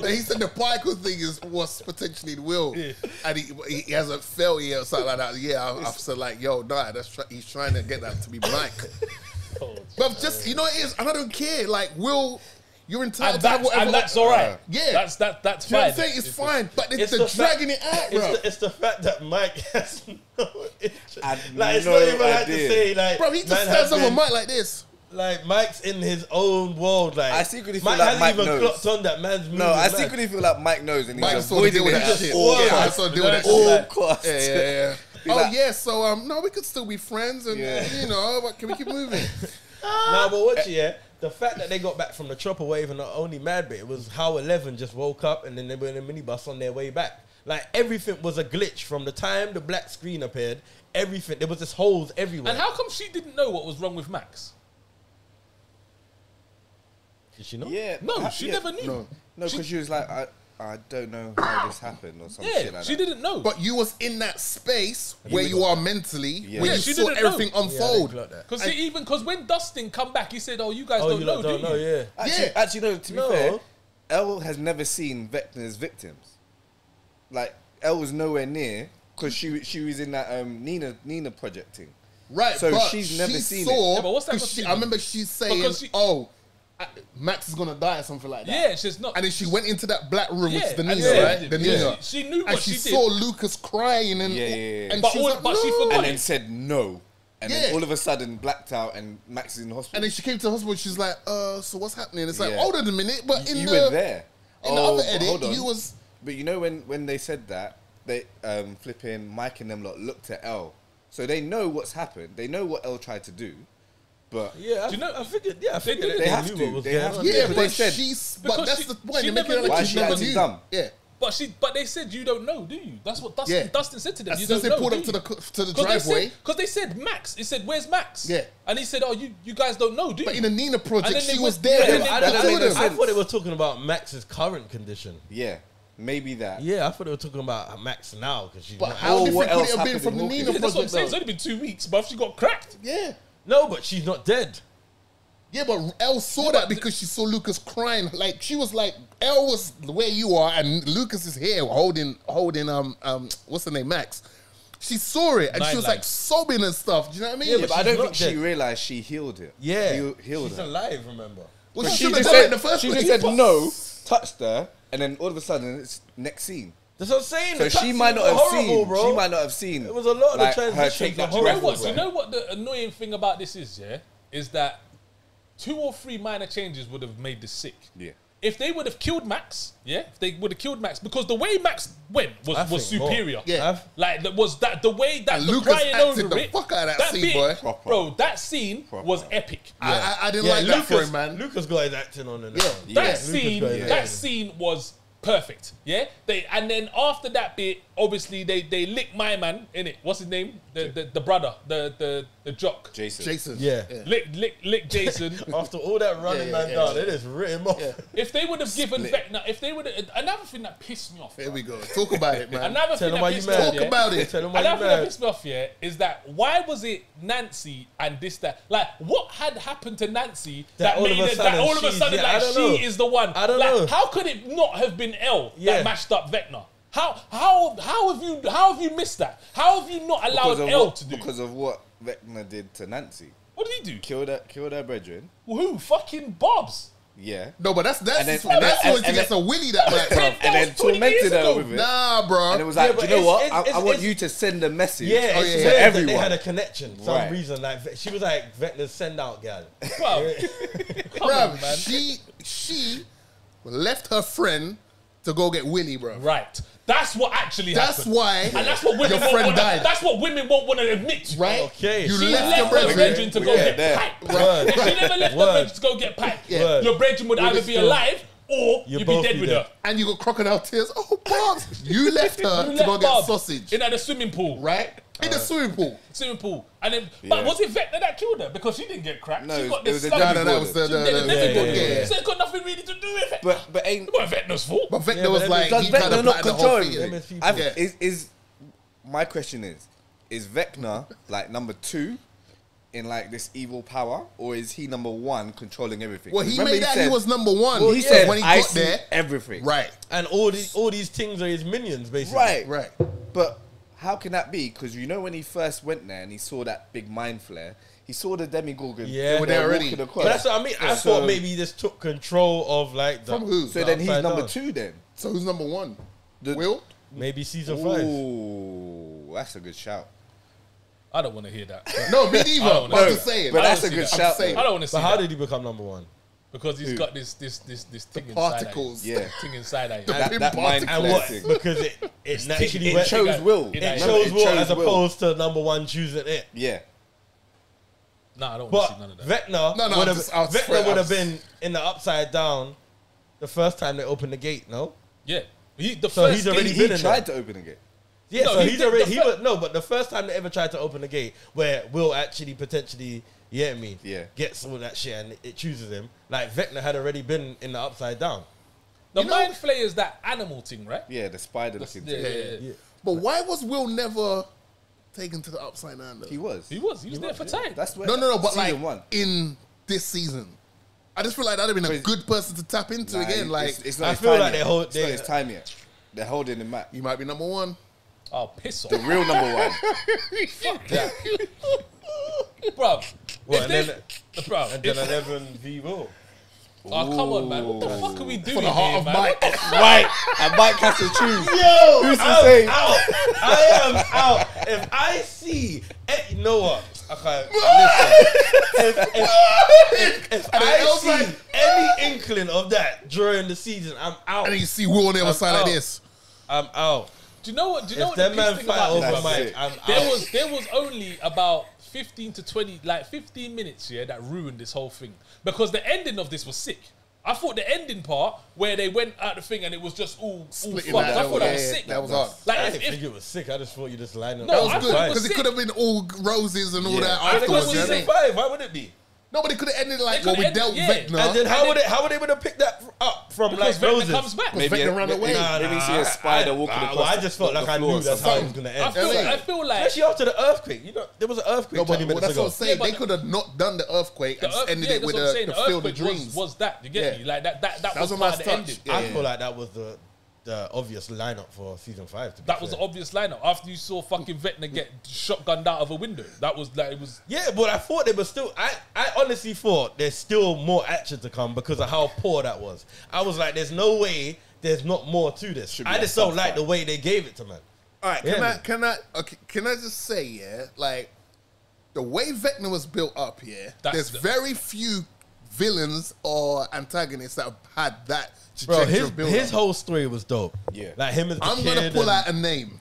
He said the particle thing was potentially the will, and he hasn't felt yet or something like that. Yeah, I said like, yo, nah, he's trying to get that to be Mike. But just you know it is, and I don't care. Like Will, you're entitled to have whatever. And that's all right. Yeah. That's Do you know fine. what I'm saying? It's fine, but it's they're the fact- dragging it out, bro. it's the fact that Mike has no interest. Had Like, it's no not even like to idea. say, like, Bro, he just man stands has over been- Mike like this. Like, Mike's in his own world. Like, I secretly feel Mike like hasn't Mike even knows. clocked on that man's moving. No, I mad. secretly feel like Mike knows and Mike he's just want to deal avoiding with it that at shit. all Yeah, I costs. just want to deal with that All shit. costs. Yeah. He's Oh like- yeah, so no, we could still be friends, and Yeah. you know, but can we keep moving? Nah, but watch it, yeah. The fact that they got back from the chopper wave and the only mad bit was how 11 just woke up and then they were in a minibus on their way back. Like, everything was a glitch from the time the black screen appeared. Everything, there was just holes everywhere. And how come she didn't know what was wrong with Max? Did she know? Yeah. No, she never knew. No, because she was like, I don't know how this happened or some shit Yeah, like she that. didn't know. But you was in that space where you are mentally, Yeah. where Yeah, you she saw didn't know. everything Yeah, I didn't unfold. clock that. Because when Dustin come back, he said, "Oh, you guys Oh, don't you know, lot don't do know, you?" yeah. Actually, no, to be No. fair, Elle has never seen Vecna's victims. Like, Elle was nowhere near because she was in that Nina project thing. Right, So but she's never she seen saw, it. Yeah, but what's that 'cause got to do I with- remember she saying, Because she- Max is gonna die or something like that. Yeah, she's not. And then she went into that black room, which is the and Nina, said- right? The Nina. She knew And what she she saw did. Lucas crying, and Yeah. and But she's all- like, but she no. forgot And then said no. And then all of a sudden, blacked out, and Max is in the hospital. And then she came to the hospital. She's like, so what's happening? It's like, Yeah. hold on a minute. But you were there. In the other but hold edit, on. you was. But you know when they said that, they flipping Mike and them lot looked at L, so they know what's happened. They know what L tried to do, but Yeah, Do you know- I figured. Yeah, I figured did they, it. They have knew to. what was They going have on. to. Yeah, but but they said- but Because that's she- the point. she They make never it look Why like is she she never acting knew. dumb? Yeah. But they said you don't know, do you? That's what Dustin, Yeah. Dustin said to them. As You soon as don't they know, pulled do up you? to the driveway. Because they said Max. It said, "Where's Max?" Yeah. And he said, "Oh, you guys don't know, do you?" But in the Nina project, then they she went- was there. yeah, with and I, then the that two made of no them. I sense. thought they were talking about Max's current condition. yeah, maybe that. Yeah, I thought they were talking about Max now because she's But not. how Or different what could else it have been happened from in the Hawkins? Nina Yeah, that's what I'm project? saying. It's though? only been 2 weeks, but she got cracked. Yeah. No, but she's not dead. Yeah, but Elle saw that because she saw Lucas crying. Like she was like, Elle was where you are, and Lucas is here holding what's her name, Max. She saw it and Nine she was lives. like sobbing and stuff. Do you know what I mean? Yeah, Yeah, but I she's don't not think she dead. realized she healed it. Yeah, healed she's her. alive. Remember? well, But she she should have just done it said, in the first she place. just said no, touched her, and then all of a sudden it's next scene. That's what I'm saying. So the she might cutscenes not were have horrible, seen. bro. She might not have seen. It was a lot of the like, her transitions take were that You know horrible. what? You know what the annoying thing about this is, yeah? Is that 2 or 3 minor changes would have made this sick. Yeah. If they would have killed Max, yeah? If they would have killed Max, because the way Max went I was think more. superior. Yeah. I've- Like, the way that And the Lucas crying acted over the it. fuck out of that scene, bit, boy. Proper. Bro, that scene was epic. I didn't like that for him, man. Lucas got his acting on. Yeah. That Lucas scene, got his that acting. scene was perfect. Yeah, and then after that bit, obviously they lick my man in it. What's his name? The brother, the jock. Jason. Yeah. Lick Jason. After all that running Yeah, man yeah, down, yeah. it is written off. Yeah. If they would have given Vecna, if they would have, another thing that pissed me off. Here we go. Talk about it, man. Another Tell thing them that why you pissed me mad. off. Talk Yeah? about it. Tell them why you Another thing that mad. pissed me off, yeah, is that why was it Nancy and this that? Like, what had happened to Nancy That all of made a it sudden that all of a she's- sudden yeah, I like don't she know. is the one? I don't like, know. How could it not have been Elle Yeah. that matched up Vecna? How have you missed that? How have you not allowed Elle to do? Because of what Vecna did to Nancy. What did he do? Killed her brethren. Who? Fucking Bobs. Yeah. No, but that's And then- that's and then- when she and gets a willy that night, bro. And then That was 20 years tormented her ago. with it. Nah, bro. And it was like, Yeah, do but you know what? it's- I want it's- you to send a message Yeah, Oh, it's yeah, weird yeah. that everyone. they had a connection. For some Right. reason, like she was like Vecna's send out gal. Bro, come on, Bruv, man. she left her friend to go get Willy, bro. Right. That's what actually That's happened. why And that's what women your won't friend wanna, died. That's what women won't want to admit to. Right? Okay. You She left left your her brethren. brethren to go Yeah, get there. piped. Word. If she never left her Word. brethren to go get piped, Yeah. your brethren would either be still- alive or You'd you'd be both dead be with dead. her. And you got crocodile tears. Oh, Bobs. You left her You to left go get Bob sausage. in at the swimming pool. Right? In the swimming pool. Swimming pool. And then, but Yeah. was it Vecna that killed her? Because she didn't get cracked. No, she got it this was a slug. No, Debbie that was Gordon. the She did Debbie it. Gordon, yeah. So it got nothing really to do with it. But ain't It wasn't Vecna's fault. But Vecna Yeah, but was then like, does he kind Vecna of not planned the whole control thing. you? Them Yeah. is people. I've, is my question is Vecna like number 2 in like this evil power, or is he number 1 controlling everything? Well, he Remember made that he said- was number one. Well, he said when he I got see there. everything. Right, And all these things are his minions, basically. Right. right. But how can that be? Because you know when he first went there and he saw that big mind flare, he saw the Demigorgon. Yeah. They were there already. walking across. But that's what I mean. I So- thought maybe he just took control of like the. From who? So then he's upside number down. 2 then. So who's number one? The- Will? Maybe season 5. Ooh, that's a good shout. I don't want to hear that. No, me neither. don't But know. I'm just saying. But I that's don't a see good that. I'm shout. saying. I don't want to see But how that. did he become number 1? Because he's Who? got this thing inside Particles. Yeah. thing inside of you. That mind And flare what? thing. Because it naturally It went. chose Will. It It chose chose Will as Will. opposed to number 1 choosing it. Yeah. Nah, I don't want to But see none of that. Vecna No, would I'm just- I was have straight Vecna would up. have been in the upside down the first time they opened the gate. No. Yeah. The So first he's game- already He been in tried there. to open a gate. Yeah, No, so he he's did already the he fir- was no, but the first time they ever tried to open the gate where Will actually potentially, yeah, me, Yeah. gets all that shit and it chooses him. Like Vecna had already been in the upside down. The You know- mind flayer is that animal thing, right? Yeah, the spider looking Yeah, thing. yeah, yeah. But why was Will never taken to the upside down? Though? He was. He was there for time. That's where No, but season like 1. in this season, I just feel like that'd have been a But- good person to tap into Nah, again. Like it's not I his feel time like yet. they hold- It's not they- his time yet. They're holding him back. you might be number one. Oh, piss off. The real number 1. Fuck that. Bruv. Well, if and they- then bruv, and then if- 11 v Will. oh, come on, man. What the fuck are we doing For the heart here, of man? Mike. What the Right. And Mike has to choose. Yo, Who's to I'm say? out. I am out. If I see, you know what? I can't listen. If I see any inkling of that during the season, I'm out. And then you see Will on the other side out. like this. I'm out. Do you know what? Do you know If what that the man thing fight about over this Mike, was? I'm out. There was only about 15 to 20, like 15 minutes, yeah, that ruined this whole thing. Because the ending of this was sick. I thought the ending part where they went out the thing and it was just all Splitting fucked. that I thought that was yeah, sick. that was hard. Like I if, didn't think if it was sick. I just thought you just lined up. No, That was I good thought it was because it sick. could have been all roses and all that I think it afterwards. was yeah. season 5. Why would it be? Nobody could have ended like, They well, could've we ended- dealt yeah. Vecna. And then how would they would have picked that up from because like Vecna roses? comes back. Maybe Vecna ran away. Maybe you see a spider walking across. Well, I just felt the like I floor knew or that's how it was something. going to end. I feel like Especially after the earthquake. You know, there was an earthquake No, but 20 minutes that's what ago. I'm saying. Yeah, they but could have not done the earthquake and just ended it with that's what I'm saying. the The field of earthquake dreams. was that. You get Yeah. me? Like that was a part nice of the touch. ending. Yeah. I feel like that was the obvious lineup for season 5. To be That was fair. the obvious lineup. After you saw fucking Vecna get shotgunned out of a window, that was like it was. Yeah, but I thought they were still. I honestly thought there's still more action to come because of how poor that was. I was like, there's no way there's not more to this. Should be I a just don't like subfight. the way they gave it to man. All right, Yeah. can I just say, yeah, like the way Vecna was built up, yeah, That's there's the- very few villains or antagonists that have had that Bro, trajectory his of build his up. whole story was dope. Yeah. Like him as the I'm kid. gonna pull and- out a name.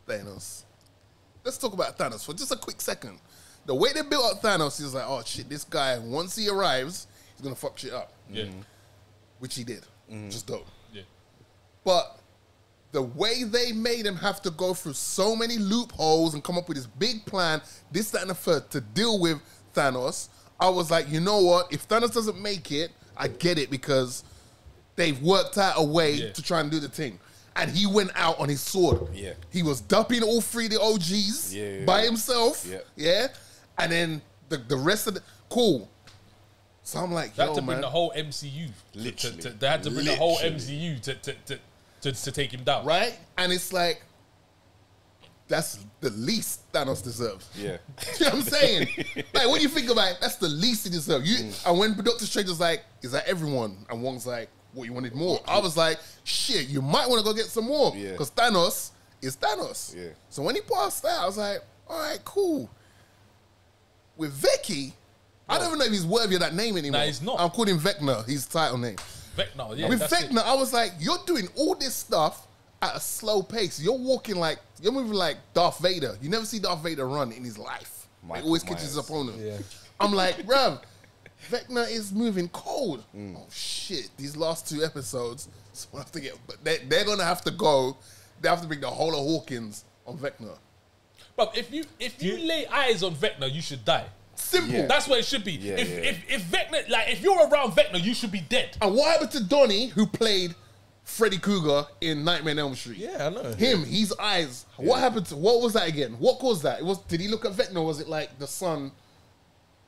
Thanos. Let's talk about Thanos for just a quick second. The way they built up Thanos is like, oh shit, this guy, once he arrives, he's gonna fuck shit up. Yeah. Which he did. Just dope. Yeah. But the way they made him have to go through so many loopholes and come up with this big plan, this, that, and the third, to deal with Thanos, I was like, you know what? If Thanos doesn't make it, I get it because they've worked out a way Yeah. to try and do the thing. And he went out on his sword. Yeah. He was dumping all three of the OGs Yeah. by himself. Yeah. Yeah. And then the rest of the... Cool. So I'm like, They yo, had to bring man. the whole MCU. Literally. They had to bring the whole Literally. MCU to take him down. Right? And it's like, that's the least Thanos deserves. Yeah. You know what I'm saying? Like, when you think about it, that's the least he deserves. And when Doctor Strange was like, is that everyone? And Wong's like, what, you wanted more? I was like, shit, you might want to go get some more. Yeah. Because Thanos is Thanos. Yeah. So when he passed out, I was like, all right, cool. With Vecchi, I don't even know if he's worthy of that name anymore. Nah, he's not. I'm calling Vecna, his title name. Vecna, yeah, With that's it. Vecna, I was like, you're doing all this stuff at a slow pace. You're walking like, you're moving like Darth Vader. You never see Darth Vader run in his life. He Michael always catches his Myers. opponent. Yeah. I'm like, bruv, Vecna is moving cold. Oh shit, these last 2 episodes, so I have to get, but they're gonna have to go, they have to bring the whole of Hawkins on Vecna. But if you lay eyes on Vecna, you should die. Simple. Yeah. That's what it should be. Yeah, if Vecna, like if you're around Vecna, you should be dead. And what happened to Donnie, who played Freddy Krueger in Nightmare on Elm Street? Yeah, I know. Him, his eyes. What happened to? What was that again? What caused that? It was. Did he look at Vecna? Or was it like the sun?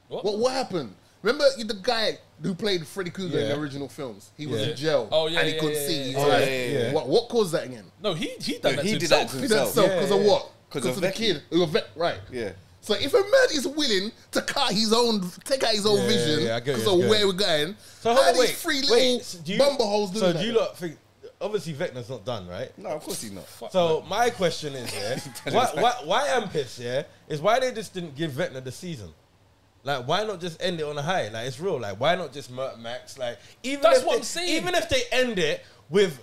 What happened? Remember the guy who played Freddy Krueger in Yeah. the original films? He was Yeah. in jail. Oh, yeah, and he yeah, couldn't yeah, see. yeah, his yeah. eyes. Oh, yeah, yeah, yeah. What caused that again? No, he done No, that he to did that himself. to He himself. did himself Yeah, because yeah, of yeah. what? 'Cause Because of of the Becky. kid. Who was right. Yeah. So if a man is willing to cut his own, take out his own Yeah, vision yeah, I get because you, of I get where you. we're going, So how hold are on, these wait, three little so do you- bumbleholes doing So that? do you lot think? Obviously, Vecna's not done, right? No, of course he's not. So my question is, yeah, why I'm pissed, yeah, is why they just didn't give Vecna the season. Like, why not just end it on a high? Like, it's real. Like, why not just murk Max? Like, even That's if what they, I'm saying. Even if they end it with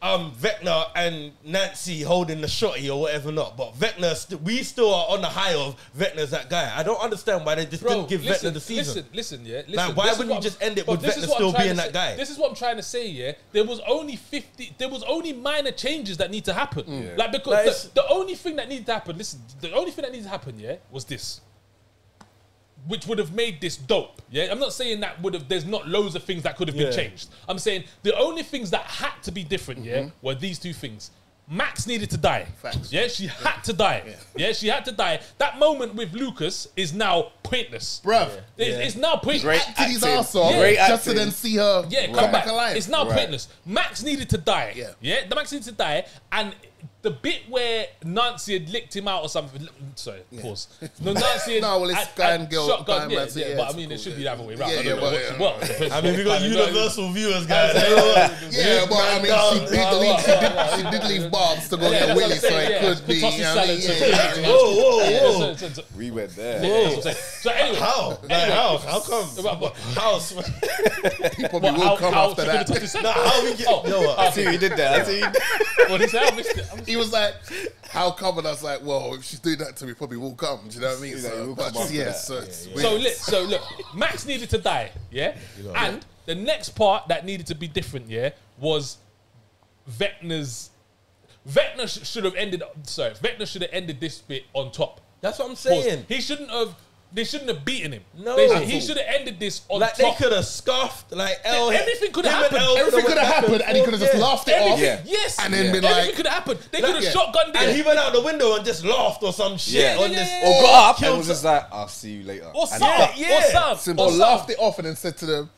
Vecna and Nancy holding the shotty or whatever not, but Vecna, we still are on the high of Vecna's that guy. I don't understand why they just didn't give Vecna the season. Listen, yeah. Listen, Like, why this is wouldn't what you I'm- just end it but with this is Vecna what I'm still trying being to that say. guy? This is what I'm trying to say, yeah. There was only minor changes that need to happen. Mm. Like, because Like, the only thing that needed to happen, the only thing that needed to happen, yeah, was this. Which would have made this dope. Yeah, I'm not saying that would have. There's not loads of things that could have been Yeah. changed. I'm saying the only things that had to be different. Yeah, were these 2 things. Max needed to die. Facts. Yeah, she had to die. Yeah, she had to die. That moment with Lucas is now pointless. Bruv. It's now pointless. Great Acted his acting. ass off Great just to acting. then see her Yeah, come come back back alive. It's now Right. pointless. Max needed to die. Yeah. Yeah, the Max needed to die, and the bit where Nancy had licked him out or something. Sorry, pause. No, Nancy had, No, well, it's guy and girl, shotgun, guy and yeah, Nancy, yeah, yeah, but I it's mean, it cool, should be yeah. the other way around. Yeah, I yeah, don't know but, what. I mean, we got I mean, no, universal viewers, guys. Yeah, but I mean, she did leave Bob's to go Yeah, get that's what Willie, I'm so saying, it yeah. could be. Toss his you know what I mean? salad to- Yeah, Whoa. So We went there. Whoa. So anyway, How? Like, how come? How? He probably will come after that. Nah, how we get? I see you did that. I see you did. What did he say? I missed it. He was like, "How come?" And I was like, "Well, if she's doing that to me, probably will come." Do you know what I mean? He's like, So, "We'll but come after yeah, that." so it's So weird. look, Max needed to die, yeah? And the next part that needed to be different, yeah, was Vecna's... Vecna should have ended... Sorry, Vecna should have ended this bit on top. That's what I'm Pause. saying. He shouldn't have... They shouldn't have beaten him. No. He should have ended this on Like top. they could have scuffed. Like Everything could have him and happened. El Everything would've could have went back happened, and he could have just forth, laughed it off. Everything, Yeah. yes. And then been Everything like- could have happened. They could have yeah. shotgunned it. And he went out the window and just laughed or some shit Yeah. on Yeah, this. yeah, Or got up and killed was just like, I'll see you later. Or And something. yeah. Or something. Simple. Or Or laughed something. it off and then said to them,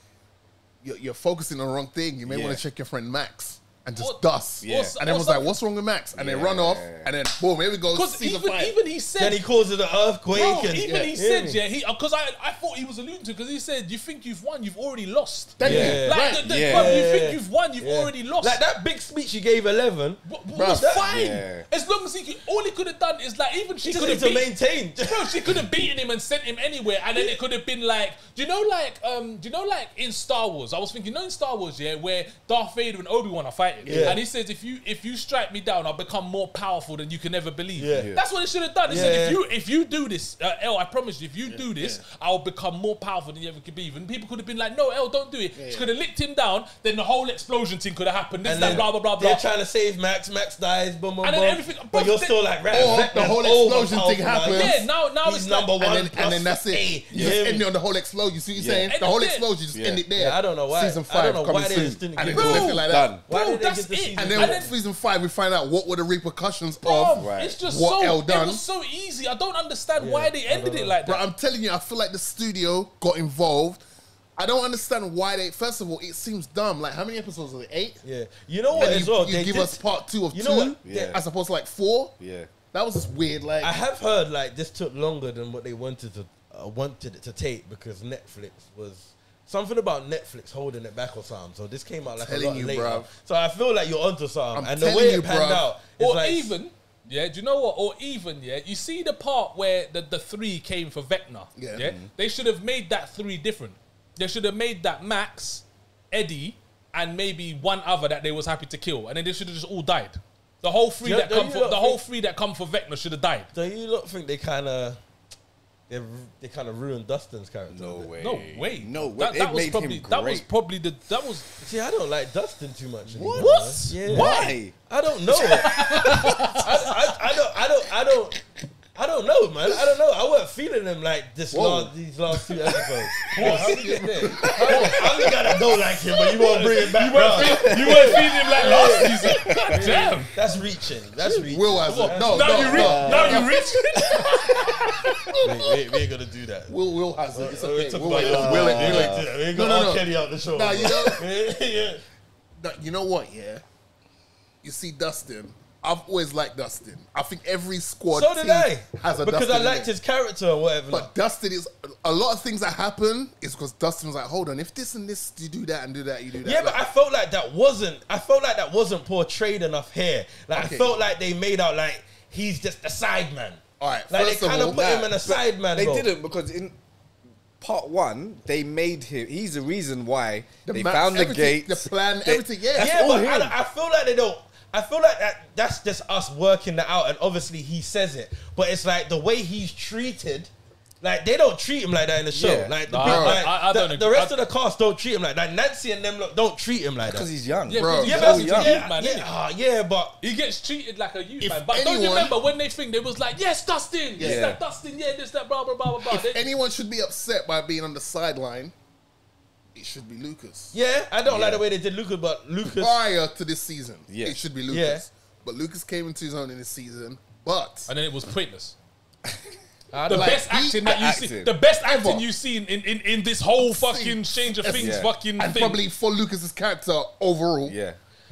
"You're focusing on the wrong thing. You may Yeah. want to check your friend Max." And just Or- dust. Yeah. And then was like, "What's wrong with Max?" And then run off. And then boom, here we go. Because Season 5. even he said... Then he causes an earthquake. Bro, and, even he Hear said, me? yeah, because I thought he was alluding to, because he said, you think you've won, you've already lost. Thank Yeah. you. Like, Right. the, Yeah. bro, you Yeah. think you've won, you've Yeah. already lost. Like that big speech he gave 11. Was Bruh. fine. Yeah. As long as all he could have done is like, even she He could just have needs to maintain. Bro, she could have beaten him and sent him anywhere, and then it could have been like, do you know, like in Star Wars? I was thinking, in Star Wars, yeah, where Darth Vader and Obi-Wan are fighting, Yeah. and he says, if you strike me down, I'll become more powerful than you can ever believe. Yeah. That's what he should have done. He Yeah. said, if you do this, El, I promise you, if you do this, I'll become more powerful than you ever could be. And people could have been like, no, El, don't do it. She could have licked him down. Then the whole explosion thing could have happened. This, And that, then blah blah blah blah. They're trying to save Max. Max dies. Boom, boom, And then boom. everything- But but you're they- still like, right? Or Vecna's the whole over explosion thing powerful now. happens. Yeah, now He's it's like, number one. And then that's it. A. You just end it on the whole explosion. You see what you're saying? And The whole that's it. explosion, just Yeah. end it there. Yeah, I don't know why. Season I don't 5 know coming why they soon. just didn't And give it it. just left it like that. Done. Why Bro, did they that's get the it. season? And And then then- season 5, we find out what were the repercussions Bro, of Right. it's just what so El done. It was so easy. I don't understand why they ended it like Bro, that. I'm telling you, I feel like the studio got involved. I don't understand why they. First of all, it seems dumb. Like, how many episodes are there? 8. Yeah. You know what And as well? you They give did- us part 2 of You 2, know what? Yeah. as opposed to like 4. Yeah. That was just weird. Like, I have heard like this took longer than what they wanted it to take because Netflix was something about Netflix holding it back or something. So this came out like a Telling lot you, later. bruv. So I feel like you're onto something. I'm And the telling way you, it panned bruv. out, it's Or like even, yeah, do you know what? Or even, yeah, you see the part where the 3 came for Vecna. Yeah. Yeah, they should have made that 3 different. They should have made that Max, Eddie, and maybe one other that they was happy to kill, and then they should have just all died. The whole 3 Do you- that do come you for lot the whole think- 3 that come for Vecna should have died. Do you lot think they kind of ruined Dustin's character? No a bit? way. No way. No way. That It was made probably him that was great. probably that was. See, I don't like Dustin too much. Anymore, What? man. Yeah. Why? I don't know. I don't know, man. I don't know. I wasn't feeling him like these last 2 episodes. How we get there? I'm the guy that don't like him, but you won't bring it back. You weren't feeling him like last season. God damn. That's reaching. That's reaching. Will has it. No, Now you rich. no. Now you rich. We ain't gonna do that. Will has it. It's We okay. talk Will about it. your- Will we it. ain't No, got no, R. no. Kelly out the show. Nah, you know. yeah. No, you know what? Yeah, you see Dustin. I've always liked Dustin. I think every squad So did team I. has a Because Dustin I in liked it. his character or whatever. But Dustin is a lot of things that happen is because Dustin was like, hold on, if this and this, you do that and do that, you do that. yeah, but Like, I felt like that wasn't portrayed enough here. Like Okay. I felt like they made out like he's just a side man. all right. Like First they kind of of all, put him in a side man. They role. didn't, because in part 1 they made him. He's the reason why they maps, found the everything, gates, the plan, They- everything. Yeah, That's Yeah, all but him. I feel like they don't. I feel like that's just us working that out, and obviously he says it. But it's like the way he's treated. Like they don't treat him like that in the show. Yeah. Like the, Nah, people, I like, don't the agree. rest of the cast don't treat him like that. Nancy and them don't treat him like that. because he's young. Yeah, Bro. because Yeah, he's but only young. a youth man, innit? yeah, but He gets treated like a youth If man. But don't you anyone- remember when they think they was like, yes, Dustin, yes, Yeah. that Dustin, yeah, this, that, blah, blah, blah, blah, blah. if anyone should be upset by being on the sideline, it should be Lucas. yeah, I don't like the way they did Lucas, but Lucas. Prior to this season, Yeah. it should be Lucas. Yeah. But Lucas came into his own in this season. But And then it was pointless. I The don't Like, best acting that you see, acting. the best acting Ever. you've seen in this whole fucking Change of Things Yeah. fucking and thing. probably for Lucas's character overall. Yeah,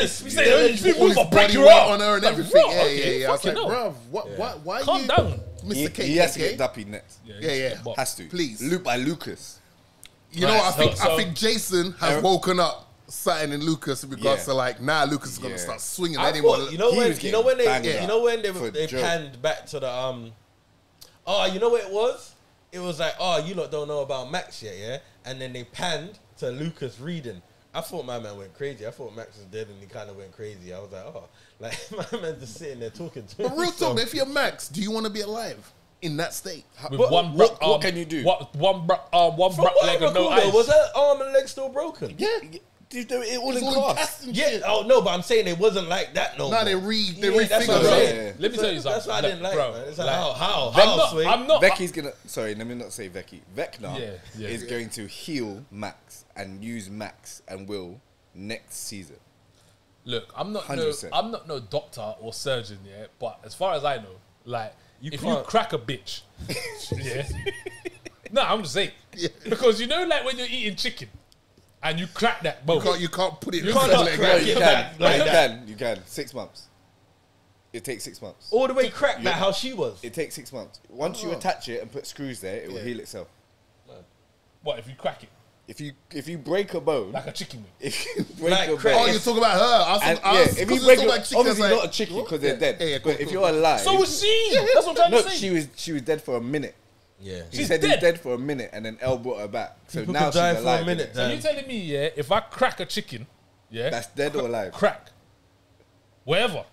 then It's- we say, All if you move, his I'll break body you weight out. on her and Like, everything. bro, Yeah, okay, yeah. I was like, fucking hell. bruv, why Calm you, down. Mr. He has to KKK? get Duppy next. Yeah. Has to. Please. Luke by Lucas. You know, I so- think Jason has woken up something in Lucas in regards to like, nah, Lucas is gonna start swinging I anymore. thought, He was you know when getting for they joke. panned back to the oh, you know what it was? It was like, oh, you lot don't know about Max yet, yeah? And then they panned to Lucas reading. I thought my man went crazy. I thought Max was dead and he kind of went crazy. I was like, oh, like my man's just sitting there talking to him. But real talk, if you're Max, do you want to be alive in that state? With What- one what can you do? One From leg what and no no eyes. was her arm and leg still broken? Yeah. Dude, it all It's in all cast. cast and Yeah. shit. Oh no, but I'm saying it wasn't like that no Nah, more. they That's what I'm refigured saying. it. Let me tell you something. That's what I didn't like, bro. man. It's like, Like, how, Swing? I'm not. Vecchi's gonna. Sorry, let me not say Vecchi. Vecna Yeah. is going to heal Max and use Max and Will next season. Look, I'm not 100%. no doctor or surgeon, yeah. But as far as I know, like, if you can't- crack a bitch, yeah. No, I'm just saying because you know, like when you're eating chicken and you crack that bone. You can't put it. You in can't the just leg. crack You it can. back like that. You can. 6 months. It takes 6 months. All the way cracked like how she was. It takes 6 months. Once you attach it and put screws there, it will heal itself. What if you crack it If you break a bone, like a chicken wing? if you break Like a crack- Oh, bone, you're talking about her. and, if you you break talking a, about chickens, obviously like, not a chicken because they're dead. Yeah, but if you're alive, So was she. That's what I'm trying no, to say. she was dead for a minute. Yeah. He She's said dead. he's dead for a minute, and then Elle brought her back. So People now could she's die alive. for a minute. So you telling me, yeah, if I crack a chicken, yeah, That's dead or alive? crack, wherever.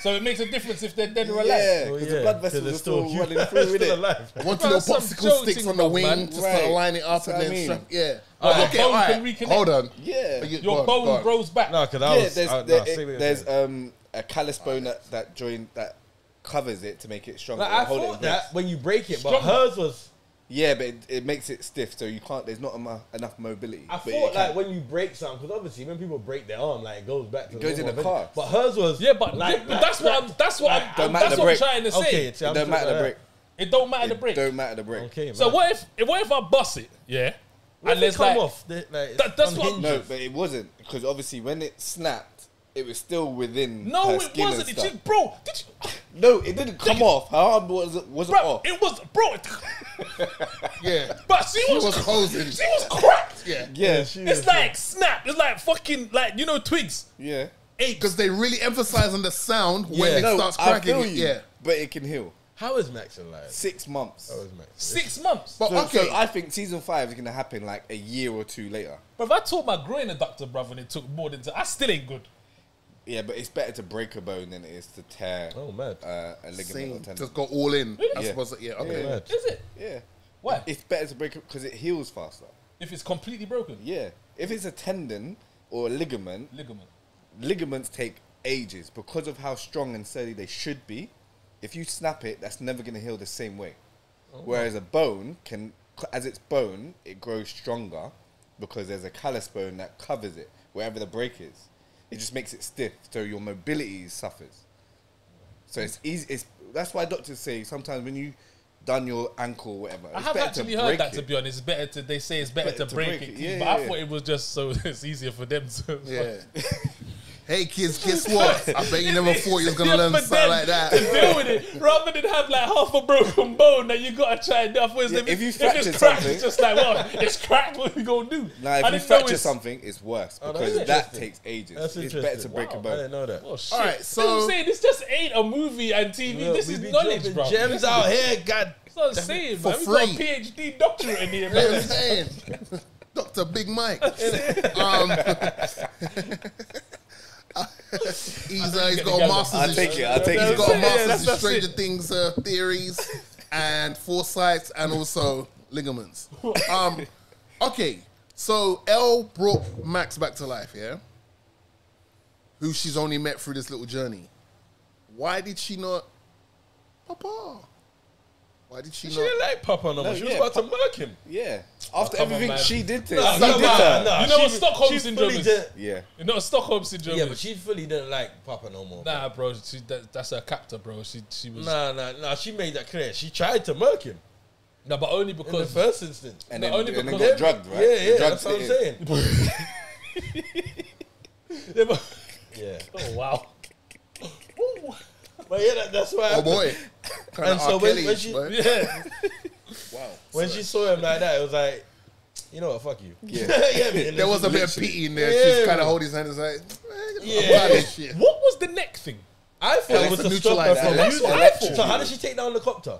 So it makes a difference if they're dead or alive. Yeah, Oh, because yeah, the blood 'cause vessels they're are still still running through with still it. alive. I want Bro, little some popsicle joke sticks thing on the about, wing man. to Right. start line it up That's and what I then mean. strap. Yeah. But your Okay, bone all can right. reconnect. Hold on. Yeah. But Your go on, bone go on. grows back. No, because Yeah, there's there's a callus bone that join that covers it to make it stronger. Like, I hold it in thought place. that when you break it, but Stronger. hers was. Yeah, but it makes it stiff, so you can't. There's not enough mobility. I But thought it like can. when you break something, because obviously when people break their arm, like it goes back to It goes in normal the car. But hers was Yeah, but like, that's what I'm. That's what I'm. don't matter That's the what I'm break. trying to say. Okay, it don't matter the break. It don't matter the break. Don't matter the break. Okay, So man. what if I bust it? Yeah, What and if there's it come like off? that's what- unhinged. No, but it wasn't because obviously when it snapped, it was still within. no, her it skin wasn't. and It stuff. just, bro, did you, No, it didn't come off. Her arm wasn't bro? off. It was, bro. Yeah. But she was hosing. She was cracked. Yeah. Yeah, It's like snap. It's like fucking like twigs. yeah. Because they really emphasize on the sound when Yeah. it No, starts I cracking. feel It. you. Yeah. But it can heal. How is Max alive? 6 months. How is Max? 6 months. But So, okay. so I think season 5 is gonna happen like a year or two later. But if I tore my groin a doctor, bruv, and it took more than I still ain't good. Yeah, but it's better to break a bone than it is to tear Oh, mad. a ligament or Same, tendon. just go all in. I Yeah. suppose. Yeah. Okay. Mad. Is it? Yeah. Why? It's better to break it because it heals faster. If it's completely broken, Yeah. If it's a tendon or a ligament, ligament. ligaments take ages because of how strong and sturdy they should be. If you snap it, that's never going to heal the same way. Whereas a bone can, as it's bone, it grows stronger because there's a callus bone that covers it wherever the break is. It just makes it stiff, so your mobility suffers. So it's easy. That's why doctors say sometimes when you done your ankle or whatever, I it's have better actually to heard break that. it. To be honest, it's better to. They say it's better to break it. Yeah, but yeah, I thought it was just so it's easier for them to. Yeah. Hey kids, guess what? I bet you never thought you was gonna learn for something them like that. to deal with it, rather than have like half a broken bone that you gotta try and do. I thought it's Yeah, if if you it's fractured cracked, something- it's just like, well, it's cracked. What we gonna do? Now, I if you didn't know fracture it's- something, it's worse Oh, that's because that interesting. takes ages. That's It's interesting. better to break a I bone. didn't know that. Oh shit! All right, That's what I'm so- saying, this just ain't a movie and TV. Look, this we is be knowledge, dropping bro. gems out here, God. That's what I'm saying, For man. We got a free. PhD doctorate in here, You know what I'm man. saying? Dr. Big Mike. He's got a master's I'll in take it. I'll take He's it. got a Yeah, master's in that's Stranger it. Things theories and foresights and also ligaments. Okay, so Elle brought Max back to life, yeah? Who she's only met through this little journey. Why did she not... Papa. Why did she She not... didn't like Papa no more. No, She was yeah, about to murk him. Yeah. After come on, everything man. she did to No, him. no, He did no, her. no. You know what She- Stockholm she syndrome fully is? did- Yeah. You know what Stockholm syndrome Yeah, is? but she fully didn't like Papa no more. Nah, bro, that's her captor, bro. She was Nah. She made that clear. She tried to murk him no, but only in the because first instance. And No, then, only and then because- got drugged, right? Yeah, The that's drugs what I'm hit him. saying. Yeah, but- Yeah. oh wow. But yeah, that's why. Oh, boy. Kind And of so R. when Kelly-ish, she- boy. Yeah. Wow. When she saw him like that, it was like, You know what? Fuck you. Yeah. There was a bit of pity in there. Yeah. She's kind of holding his hand and like, Yeah. I'm out of this shit. What was the neck thing? I thought it was to to stop her neutralise from that. using That's what I it. thought. So how did she take down the copter?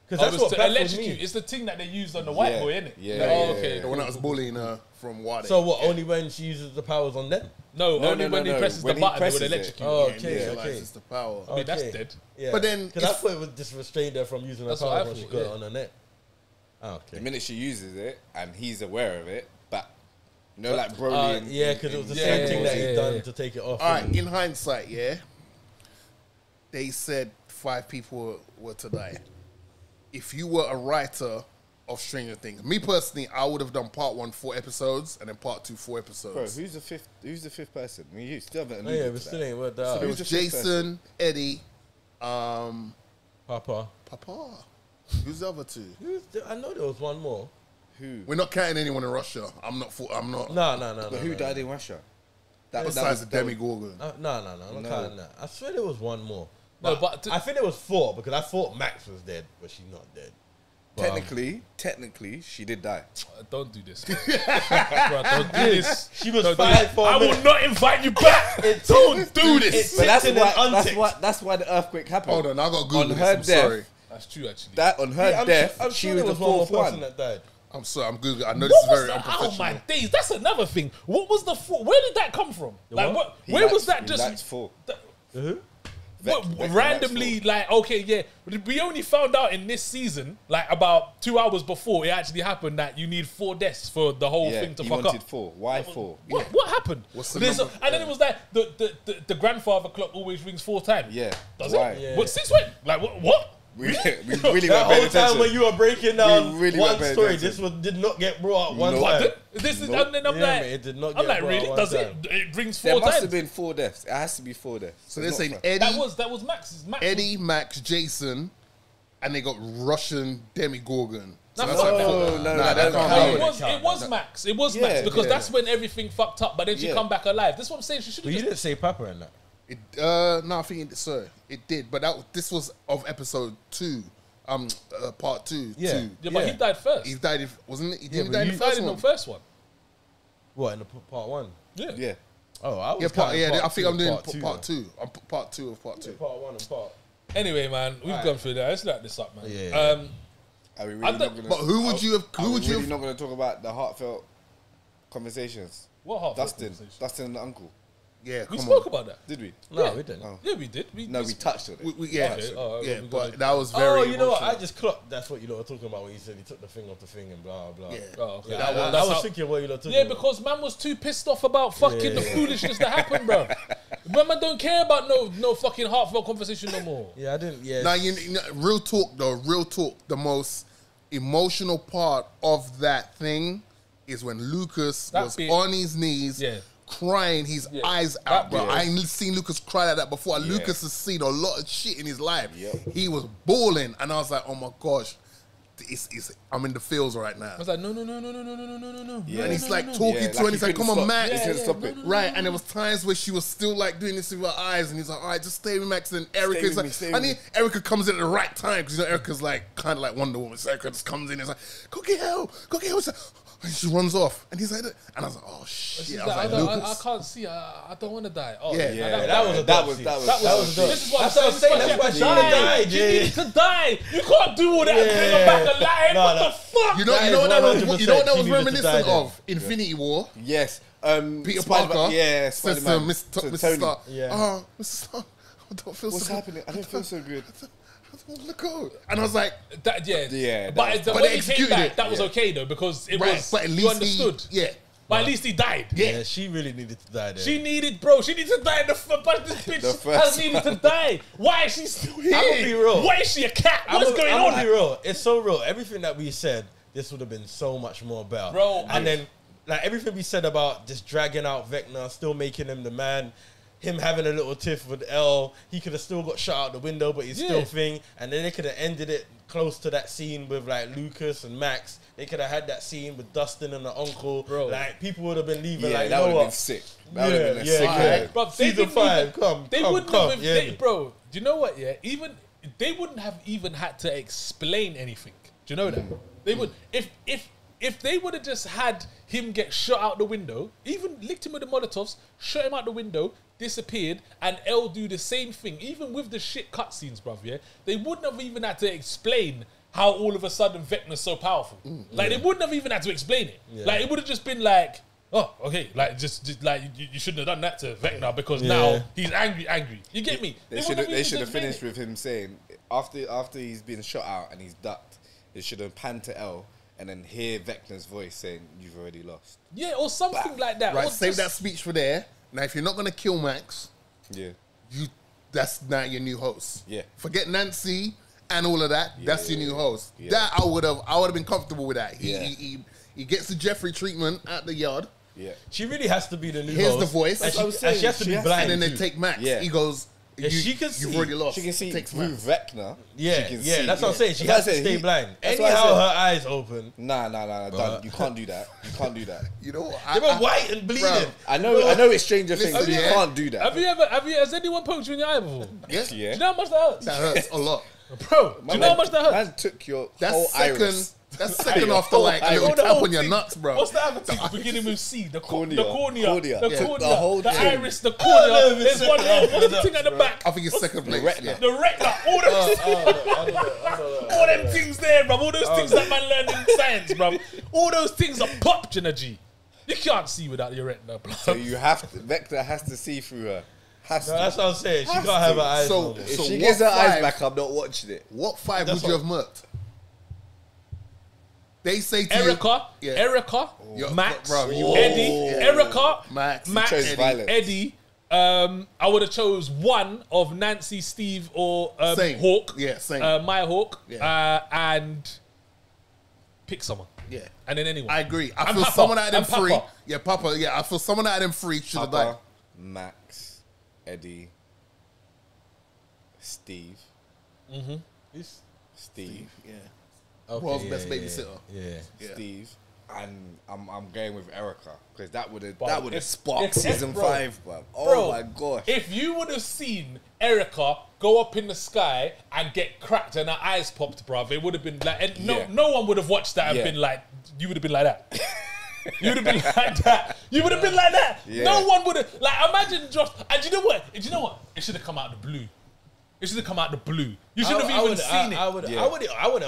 Because Oh, that's it was what to baffles electrocute. me. It's the thing that they used on the white boy, innit? Yeah, Like, yeah, oh, yeah, okay. The one that was bullying her from Wade. So what? Only when she uses the powers on them? No, No, only no, when no, he no. presses When the he button, it would presses it. electrocute. Oh, Yeah, okay, neutralises the power. I mean, that's Okay. dead. Yeah. But then because I it's- thought it would just restrain her from using her That's what I powers when she thought, got yeah. it on her neck. Oh, The okay. minute she uses it and he's aware of it, but you know, like Broly. Yeah, because it was the Yeah, same yeah, thing yeah, that yeah, he done yeah. to take it off. All right, and- in hindsight, yeah, they said 5 people were to die. If you were a writer of Stranger Things, me personally, I would have done part 1 4 episodes and then part 2 4 episodes. Bro, who's the fifth? Who's the fifth person? I mean, you still haven't Oh, yeah, alluded but to still that. ain't worked it out. was who's the fifth Jason, Eddie, Papa. Papa. Who's the other 2? I know there was one more. Who? We're not counting anyone in Russia. I'm not. No. But who died in Russia? That Besides the that was- Demigorgon. No, I'm not No. counting that. I swear there was one more. No, But, but I think there was 4 because I thought Max was dead, but she's not dead. But, Technically, she did die. don't do this. Bro, don't do this. she was Don't do 5 this. 4 I will minutes. not invite you back. Don't do this. But Ticked and unticked. that's why the earthquake happened. Hold on, I got Google On this. her I'm death, sorry. That's true, actually. That on her Yeah, death, I'm she sure was there the was one more fourth person one. that died. I'm sorry. I'm Googling. I know this What is was very that? unprofessional. Oh my days, that's another thing. What was the where did that come from? Like, what? where was that He just likes four. Who? Vecna randomly? likes Like, okay, yeah, we only found out in this season, like about 2 hours before it actually happened, that you need 4 deaths for the whole Yeah, thing to he fuck wanted up. 4. Why 4? What happened? What's the There's number? and then it was like the grandfather clock always rings 4 times. Yeah. Does Why? it? Yeah. What since when? Like what? We really That weren't paying whole time attention. when you were breaking down really one weren't paying story, attention. this did not get brought up one Nope. time. This is Nope. and then I'm Yeah, like, mate, it did not I'm get like, brought really? up Does one it? time. It rings 4 There must times. have been 4 deaths. It has to be 4 deaths. So they're It's saying not fair. Eddie, That was Max's. Max Eddie, Max, Jason, and they got Russian Demigorgon. So No, that's like no, four. no, Nah, that that don't can't count. be. It was Max. It was Yeah, Max because yeah. that's when everything fucked up. But then she Yeah. come back alive. That's what I'm saying. She should But have you just. didn't say Papa in that. No, I think it did, but this was of episode 2, part 2. Yeah. 2. Yeah, but he died first. He died, wasn't it? He didn't but die in you the died first in one. the first one. What, in the part 1? Yeah. Yeah. Oh, I was Yeah, counting I part think 2 I'm doing and part 2. I'm part 2 of part 2. Part 1 and part. Anyway, man, we've gone through that. Let's wrap this up, man. Yeah. Are we I really don't- not going to? But who would you have? Are Who we would you really have? not going to talk about the heartfelt conversations? What half? Dustin and the uncle. Yeah, We come spoke on. about that. Did we? No, Yeah. we didn't. Oh. Yeah, we did. No, we touched on it. Yeah, Okay, oh, yeah, we're but gonna- that was very. Oh, you know what? I emotional. just clocked. That's what you lot were talking about when you said he took the thing off the thing and blah blah. Yeah. Oh, okay. Yeah, That I that's was how- thinking what you lot talking Yeah, about. because man was too pissed off about fucking the Yeah. foolishness that happened, bro. Man don't care about no fucking heartfelt conversation no more. Yeah, I didn't. Yeah. Now, you know, real talk though, real talk. The most emotional part of that thing is when Lucas That was bit- on his knees, Yeah. crying his Yeah. eyes That out, bro. bit- I ain't seen Lucas cry like that before. Yeah. Lucas has seen a lot of shit in his life. Yep. He was bawling, and I was like, oh my gosh, I'm in the feels right now. I was like, no. Yeah. And he's like no. talking Yeah, to her, and he's like, come on, Max. He couldn't stop it. Right, and there was times where she was still like doing this with her eyes, and he's like, all right, just stay with Max. And Erica's with me, like, stay I with need me. Erica comes in at the right time because you know Erica's like kind of like Wonder Woman. So Erica just comes in and is like, go get help. She's like, and she runs off, and he's like, and I was like, oh shit. She's I was like, like, I Lucas. can't see. I don't want to die. Oh, Yeah. Yeah, that was a that dope was scene. that was That was dope. This is what That's what I'm saying. That's why she she died. She Yeah. needed to die. You can't do all that and bring her back alive. No, what no. the fuck? You know, That you know is what that was. 100% You know what that she was needed to die reminiscent then. of Infinity War. Yes. Peter Spider-Man- Parker Yeah, says to Spider-Man. Mr. To Mr. Tony. Stark, Yeah. Mr. Stark, I don't feel What's so happening? I don't feel so good. I don't want to go. And I was like, Yeah, But But when they he came executed back, it. that was okay though because it right, was. but at least you understood. yeah. But at least he died. Yeah, she really needed to die there. She needed, bro. She needed to die. But this The bitch first has needed to die. Why is she still here? I'ma be real. Why is she a cat? What's going I'm on? gonna be real. It's so real. Everything that we said, this would have been so much more better. Bro, and then like everything we said about just dragging out Vecna, still making him the man, him having a little tiff with L, he could have still got shot out the window, but he's still Yeah. thing. And then they could have ended it close to that scene with like Lucas and Max. They could have had that scene with Dustin and the uncle. Bro. Like people would have been leaving Yeah, like, that you would know have been what? sick. That would have been a Yeah, sick. yeah. episode. But they Season didn't 5, even, come, they come, wouldn't come, have, yeah, they, me. bro. Do you know what? Yeah, even they wouldn't have even had to explain anything. Do you know that? They would if if they would have just had him get shot out the window, even licked him with the Molotovs, shot him out the window, disappeared, and L do the same thing, even with the shit cutscenes, bruv, yeah, they wouldn't have even had to explain how all of a sudden Vecna's so powerful. Like, they wouldn't have even had to explain it. Yeah. Like, it would have just been like, oh, okay, like, just like, you shouldn't have done that to Vecna because now he's angry. You get me? They should have finished with him saying, after he's been shot out and he's ducked, they should have panned to L and then hear Vecna's voice saying, "You've already lost." Yeah, or something like that. Right, Or save just- that speech for there. Now, if you're not gonna kill Max, Yeah. that's now your new host. Yeah. Forget Nancy and all of that. That's your new host. Yeah. That I would have been comfortable with that. Yeah. He gets the Jeffrey treatment at the yard. Yeah. She really has to be the new Here's host. the voice. And That's what she, I'm and she has to saying. be She has blind. And then too. they take Max. Yeah. He goes, Yeah, she can You've see. already lost. She can see Takes through Max. Vecna. Yeah, she can yeah, see. that's what I'm saying. She That's has why I to said stay he- blind. that's why I Anyhow, said- her eyes open. Nah, done. You can't do that. You can't do that. You know what? They were white and bleeding. Bro, I know it's Stranger Things, but you yeah. can't do that. Has anyone poked you in your eye before? yes, Do Yeah. you know how much that hurts? that hurts a lot. Bro, do you know how much that hurts? Man took your That's whole second. iris. That's second Your after whole like a iris. little The tap whole on your thing. nuts, bro. What's the other thing beginning with C? The Cornea. the cornea. Cornea. The Yeah. cornea. The whole the thing. iris, the cornea. know if it's There's one second there. after What's the that, thing at the bro. back? I think it's second place. retina. Yeah. The retina. All those all them things there, bro. All those things that man learned in science, bro. All those things are popped, G. You can't see without your retina, bro. So you have to. Vecna has to see through her. Has No, to. that's what I'm saying. She can't have her eyes So- open. If so she what gets her eyes five- back, I'm not watching it. What five That's would you what- have murked? They say to Erica, you, Yo, Max, bro, you- Eddie, Erica, Max, chose violence. Eddie. I would have chose one of Nancy, Steve, or Same. Hawk. Yeah, same. Maya Hawk. Yeah. And pick someone. yeah. And then anyone. I agree. I And feel Papa. someone out of them And Papa. three. Yeah, Papa. Yeah, I feel someone out of them three should have died. Papa, Max, Eddie, Steve. Steve. Yeah. Okay, Who else best babysitter? Yeah. Yeah. Steve. And I'm going with Erica because that would have if- sparked if- season bro, 5, bro. Oh Bro, my gosh. If you would have seen Erica go up in the sky and get cracked and her eyes popped, bruv, it would have been like, and Yeah. no one would have watched that and Yeah. been like, you would have been like that. You would have been like that. You would have been like that. Yeah. No one would have, like, imagine Josh, and you know what? It should have come out the blue. It should have come out the blue. You should have even seen it. I would Yeah. have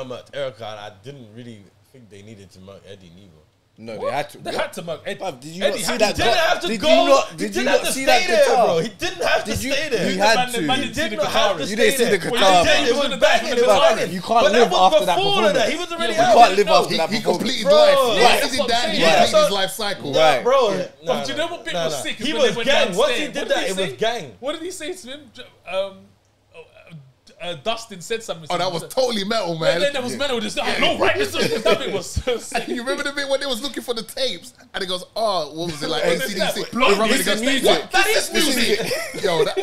murked Erica, and I didn't really think they needed to murk Eddie neither. No, they had to. They had to murk Eddie. Bruv, did you Eddie not see had that to- He didn't have to Did go. you not- he did you didn't not have to see stay that there, guitar? bro. He didn't have to Did you- stay there. he had Man to. didn't He see did the not guitar. have to You stay didn't see there. the Well, guitar, you bro. did. It He was was banging. banging. It It was was banging. banging. You can't But live that was after that before performance. He was already You out. can't live after He, that he performance. completed Bro, life. yeah, Once that's he did what I'm that, saying. he Yeah, completed so- his life cycle. Right. Bro, But do you know what bit was sick? He When was they went gang. Once he downstairs, did what that, he it was say? gang. What did he say to him? Dustin said something. Oh, that was totally metal, And man. then there was metal. Just no, right? This that bit was so sick. You remember the bit when they was looking for the tapes and it goes, oh, what was it like? What is that? ACDC. Blood The rubber is goes, music. what? That is This music.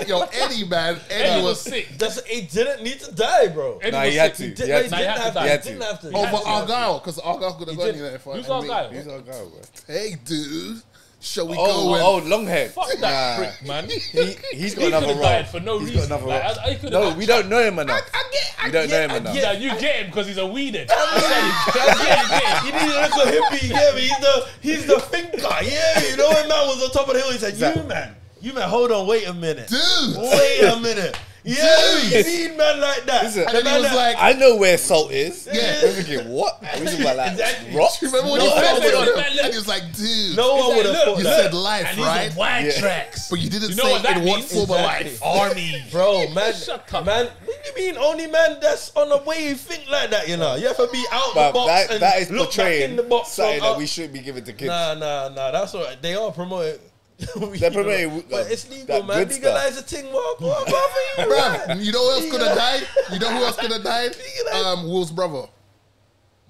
Yo, Eddie, man. Eddie Eddie was was sick. He didn't need to die, bro. Eddie Nah, was he had sick. to. He He had didn't to. He had to have die. to. He had He didn't to. have to. over Argyle because Argyle could have gone, did. you know. If Who's I Argyle? Who's our guy, bro? Hey, dude, shall we go? Oh, long hair. Fuck that prick, man. He's He got could another have role. died for no He's reason. got another Like, role. I could No, have. we don't know him enough. We don't know him enough. Yeah, you get him because he's a weeded. He needed a little hippie. You get me? He's the thinker. Yeah, you know when man was on top of the hill, he said, "You man, hold on, wait a minute, Dude. wait a minute." Yeah, you need man like that. Listen, The And then man he was that- like, I know where salt is. Yeah. I'm thinking, what? We're talking about like Exactly. rocks. you remember when he No, said no, it on no, him? no, And he was like, dude, no one He's would like, have look, thought you that. said life, And he's right? on wide Yeah. tracks. But you didn't You know say what that in what means? form of Exactly. life. Army. Bro, man, Shut up. man. What do you mean only man that's on the way you think like that? You know, you have to be out the But box and that is look back portraying in the box. something from that up. we shouldn't be giving to kids. Nah. That's all right. They are promoting. They're promoting, but it's legal, that man. good stuff. Legalize the thing. What bother you, Bruv, man? you know who else could have died? You know who else could have died? Will's brother.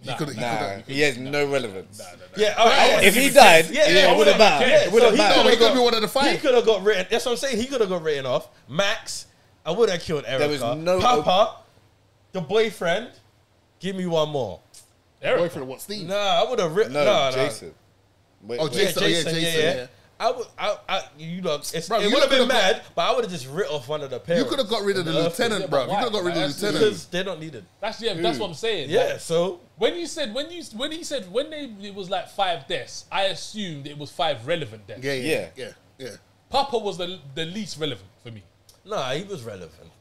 He could have. Nah, he has no relevance. Yeah, all right. If he died, Yeah, it would have mattered. yeah, It would have so he No, mattered. but he got- could be one of the He five. could have got written. That's what I'm saying. He could have got written off. Max, I would have killed Erica. was no- Papa, the boyfriend. Give me one more. Eric. Boyfriend of what, Steve? Nah, I would have written. No, Nah, Jason. Wait, Oh, wait. Jason. Jason, Jason, yeah. you know, Bro, it you would have been could've mad, but I would have just writ off one of the parents. You could have got rid of the lieutenant, bro. You could have got rid of the lieutenant. Because they're not needed. That's what I'm saying. Yeah, Like, so when he said it was like 5 deaths, I assumed it was 5 relevant deaths. Yeah. Papa was the least relevant for me. nah, he was relevant.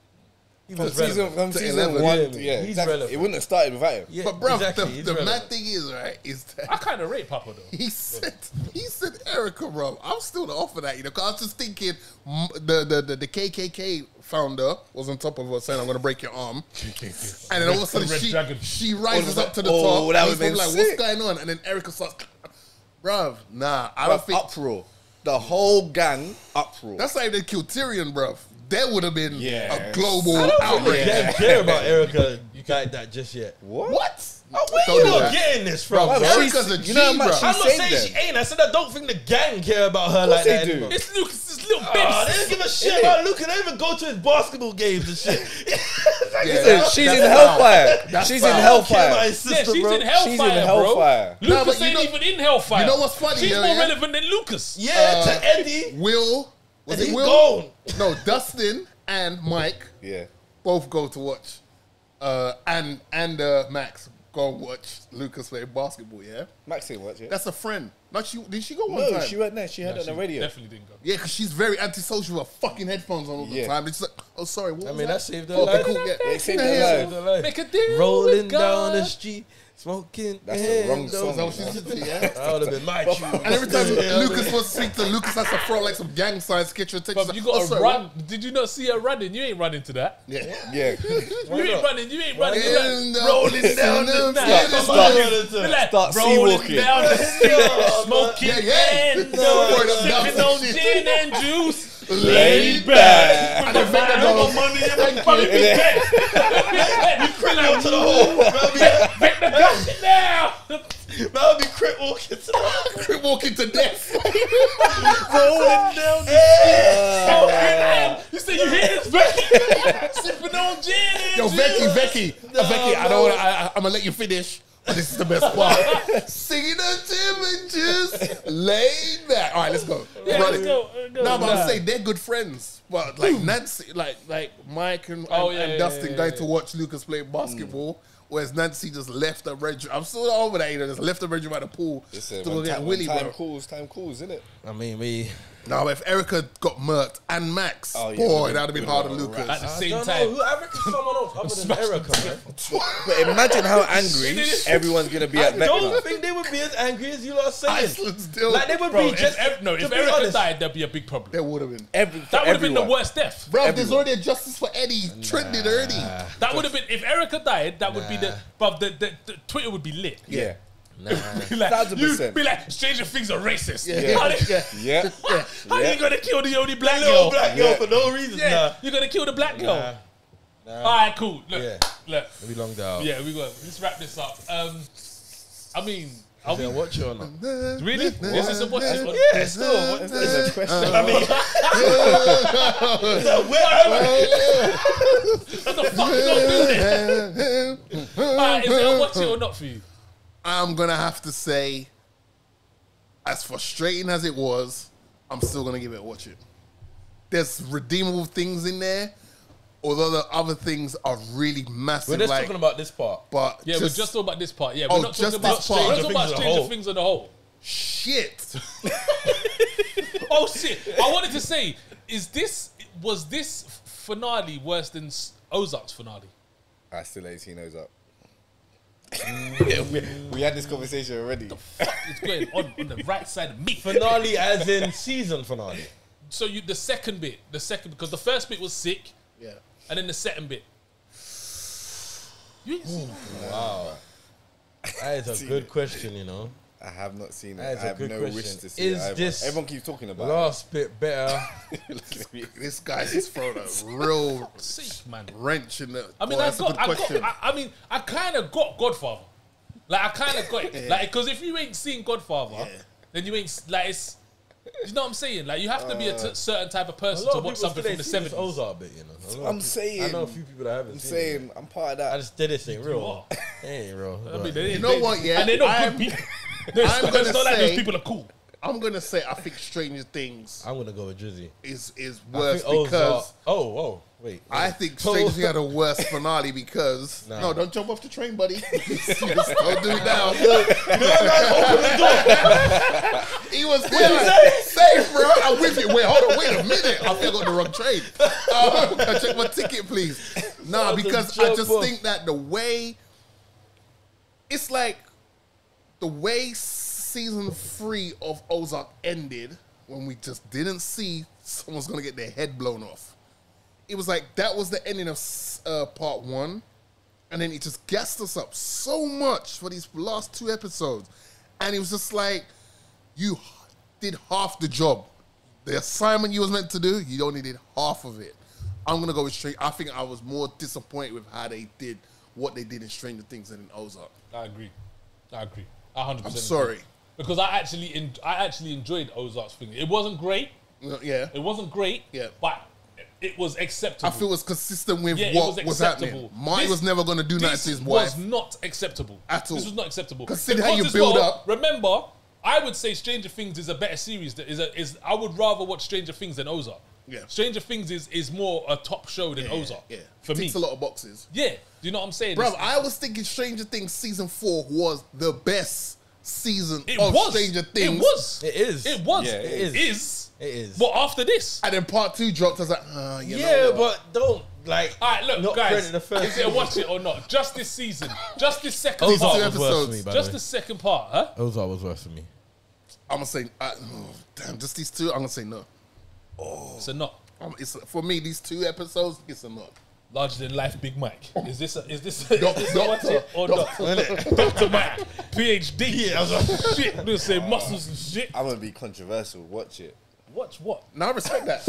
He From was season, relevant. from To season 11, 1, yeah, he's exactly. relevant. It wouldn't have started without him. Yeah, But bro, exactly, he's the mad relevant. thing is, right, is that I kind of rate Papa though. he said Erica, bro. I'm still not off of that, you know, because I was just thinking the KKK founder was on top of her saying, I'm going to break your arm. And then all of a sudden Red Dragon. she rises up to the Oh, top. that And would've he's been like, sick. what's going on? And then Erica starts, bruv, nah, I Bruv, don't think. uproar. The whole gang uproar. That's how they killed Tyrion, bruv. There would have been Yeah. a global I don't outrage. think care about Erica like that just yet. What? Where Don't you do not that. getting this from, Bro, bro? Erica's a G, you know how much bro. she- I'm not saying saying that. she ain't. I said I don't think the gang care about her Of like course they that do. anymore. It's Lucas's little Oh, bits. they don't give a shit about Luca. They even go to his basketball games and shit. Yeah, She's that's in foul. Hellfire. That's She's foul. in I don't care about Hellfire. his Yeah, sister, she's bro. in Hellfire, She's in Hellfire. bro. No, Lucas but you ain't know- even in Hellfire. You know what's funny, She's though, more yeah? relevant than Lucas. Yeah, to Eddie. Will, was And it he Will? gone. No, Dustin and Mike Yeah. both go to watch, and Max go and watch Lucas play basketball. Yeah, Maxine, watch it. that's a friend. Not she. Did she go one No, time? she went there. She had it on the radio. Definitely didn't go. Yeah, because she's very antisocial with fucking headphones on all the Yeah. time. It's like, oh, sorry. What I was mean, that? that saved her Okay, life. cool. Yeah, It saved Yeah, her yeah. life. Saved her life. Make a deal Rolling with down the God. street, smoking. That's the wrong Is that what song. she used to do, yeah? That would have been my tune. And every time Yeah, Lucas wants to speak to Lucas, has to throw like some gang signs, get your attention. But you Oh, got to sorry, run. what? Did you not see her running? You ain't running to that. Yeah. Yeah. You ain't running. You ain't running to that. And, Rolling down the Like, Start rolling sea-walking. down the street, smoking Yeah, yeah. and No, sipping on gin and juice. Laid back. And the fact that No no- money in Thank my you. money. Out to the hole. Back the gun now. That would be Crit walking to the Crip walking to death. rolling down the You say you hear this, Becky? Sipping on gin and Yo, juice. Becky, I don't want. I'm gonna let you finish. But this is the best part. Singing on images, laid back. All right, let's go. Yeah, Run let's it. go. No, but I'm saying they're good friends. But like Nancy, like Mike and Dustin going to watch Lucas play basketball, whereas Nancy just left her bedroom. I'm still over that, you know, just left her bedroom by the pool Listen, to go when get time, Willie, when bro. time calls, isn't it? I mean, we. No, if Erica got murked and Max, Oh, yeah, boy, would've that would have been been hard on alright. Lucas. At the I same don't time. know. I reckon someone else other than Erica, man. But imagine how angry everyone's gonna be I at don't Vecna. think they would be as angry as you lot are saying. Iceland still. Like they would Bro, be just. if to be Erica honest, died, there'd be a big problem. there would have been. That would have been the worst death. Bro, there's already a justice for Eddie trending already. That would have been if Erica died. That would be the. But the Twitter would be lit. Yeah. Be like, 1000%. be like, Stranger Things are racist. Yeah. How, they- Yeah. how you gonna kill the only black little girl? black girl for no reason. Yeah, Nah. you're gonna kill the black girl. Nah. All right, cool. Look, Yeah. look. It'll be long down. Yeah, we got. Let's wrap this up. I mean, are Is we there a watch or not? really? Is this a watch? Yeah, still. That's a question. I mean, What the fuck you gonna do this? All right, is it a watch it or not for you? I'm gonna have to say, as frustrating as it was, I'm still gonna give it a watch it. There's redeemable things in there, although the other things are really massive. we're just like, talking about this part. but Yeah, we're just talking about this part. Yeah, we're Oh, not just talking about this part. We're not talking about Stranger Stranger Things Things on the whole. shit. Oh shit! I wanted to say, was this finale worse than Ozark's finale? I still ain't seen those up. we had this conversation already. It's going on the right side of me. Finale as in season finale. So the second bit, because the first bit was sick, Yeah. and then the second bit. You ain't seen that? Wow. That is a good question, you know. I have not seen it. That is I a have good no question. wish to see Is it either. this Everyone keeps talking about Last bit better. it. This guy's just thrown a real Sick, man. wrench in the. I mean, Boy, that's a good question. I kind of got Godfather. Like, I kind of got it. Like, because if you ain't seen Godfather, then you ain't, like, it's, you know what I'm saying? Like, you have to be a certain type of A person lot to of watch people something still from the ain't seen this 70s. Ozark bit, you know. A lot I'm of people- saying. I know a few people that haven't I'm seen saying I'm part of it. I that. just did this ain't real. What? It ain't real. I mean, they, You know what, yeah, And they're not I'm- good people. I'm gonna It's not like say- those people are cool. I'm gonna say I think Stranger Things I'm gonna go with Drizzy. is I worse think because wait. I think Stranger Things had a worse finale because Nah. no, don't jump off the train, buddy. Don't do it now. He was there like, safe, bro. I'm with you. Wait, hold on. Wait a minute. I think I got the wrong train. Can I check my ticket, please? Nah, because I just think that the way it's like the way season 3 of Ozark ended when we just didn't see someone's gonna get their head blown off. It was like that was the ending of part 1, and then it just gassed us up so much for these last 2 episodes, and it was just like you did half the job. The assignment you was meant to do, you only did half of it. I'm gonna go with straight. I think I was more disappointed with how they did what they did in Stranger Things than in Ozark. I agree. 100%. I'm sorry. Because I actually enjoyed Ozark's thing. It wasn't great. Yeah. It wasn't great. Yeah. But it was acceptable. I feel it was consistent with Yeah, it what was acceptable. happening. Marty was never going to do that to his wife. This was not acceptable. At all. This was not acceptable. Consider how you as build up. Remember, I would say Stranger Things is a better series. I would rather watch Stranger Things than Ozark. Yeah. Stranger Things is more a top show than Ozark. Yeah. For me. Ticks a lot of boxes. Yeah. Do you know what I'm saying? Bro, I was thinking Stranger Things season 4 was the best season It of was. Stranger Things. It was. It is. It was. Yeah, It it is. It is. But after this. And then part 2 dropped. I was like, you Yeah, know what? but don't like. All right, look, not guys. credit the first Is it a watch it or not? Just this season. Just this second These part. two Ozark was worse for me, by Just the the way. second part, huh? Ozark was worse for me. I'm going to say, damn, just these 2, I'm going to say no. So not For me, these 2 episodes, it's a no. larger than life, Big Mike. Is this a Doctor. watch it or not? Dr. Mike, PhD. Yeah, I was like, shit. I'm gonna say muscles and shit. I'm gonna be controversial. Watch it. Watch what? Now I respect that.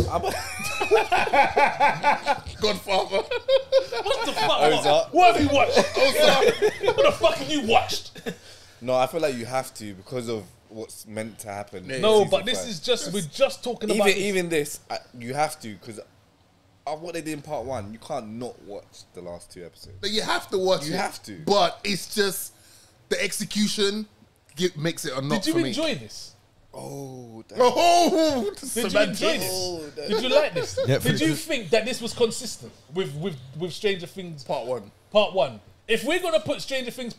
Godfather. What the fuck? Ozark. What have you watched? What the fuck have you watched? No, I feel like you have to because of what's meant to happen. in No, season but this 5. is just we're just talking about this. even this. You have to because of what they did in part 1. You can't not watch the last 2 episodes. But you have to watch it. You have to. But it's just the execution makes it a not Did you for me. enjoy this? Oh, damn. Oh, Did you enjoy this? Did you like this? Yeah, Did you think that this was consistent with Stranger Things Part 1. Part 1? If we're gonna put Stranger Things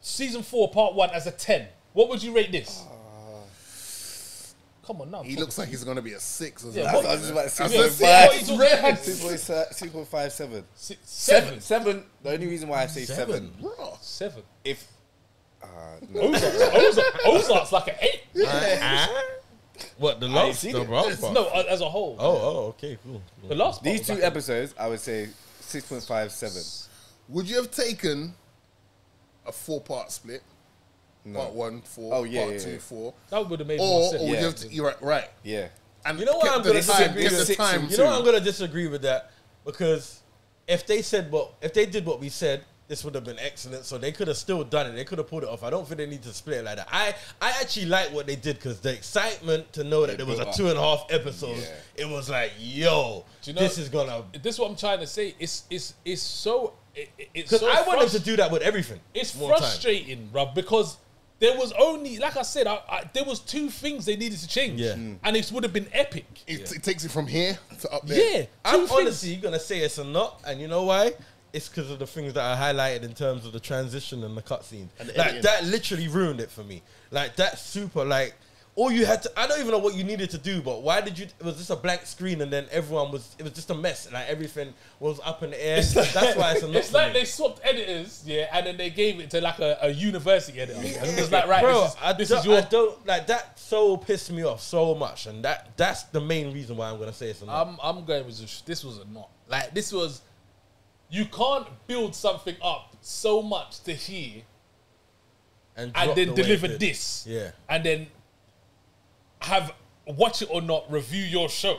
season 4 Part 1 as a 10, what would you rate this? Come on now. He looks like he's going to be a 6 or something. Yeah, I was just about to say I Yeah, said 6. what he's red. 2.57. 7. 7. The only reason why I say 7, Bro. 7. if Ozark's like an 8. What the ain't last seen the it. last part? No, as a whole. Oh, okay, cool. The last part these was 2 like episodes, I would say 6.57. Would you have taken a 4-part split? No. Part 1, 4. Oh, yeah, Part yeah, 2, yeah. 4. that would have made more Or sense. would Yeah. you have you're right. Yeah. And You know what kept I'm the gonna time, disagree kept with? the time You know what too. I'm gonna disagree with that because if they did what we said, this would have been excellent. So they could have still done it. They could have pulled it off. I don't think they need to split it like that. I actually like what they did because the excitement to know that there was a built up. 2.5 episodes. Yeah. It was like, yo, Do you know- this is gonna. This is what I'm trying to say. It's so. It's Because so I wanted to do that with everything. It's more time. frustrating, bruv, because there was only, like I said, there was 2 things they needed to change. Yeah. And it would have been epic. It takes it from here to up there. Yeah. 2 I'm things. honestly gonna say it's a not, and you know why? It's because of the things that I highlighted in terms of the transition and the cutscene. And the Like editing. that literally ruined it for me. Like that's super. Like all you had to. I don't even know what you needed to do, but why did you? It was just a blank screen, and then everyone was. It was just a mess. Like everything was up in the air. That's why it's a not. It's for like me. they swapped editors, yeah, and then they gave it to like a university editor. And it was like, right, Bro, this is your. I don't like that. So pissed me off so much, and that's the main reason why I'm gonna say it's a not. I'm going with this was a not. Like this was. You can't build something up so much to here and drop then the way it deliver did. this. Yeah. And then have watch it or not review your show.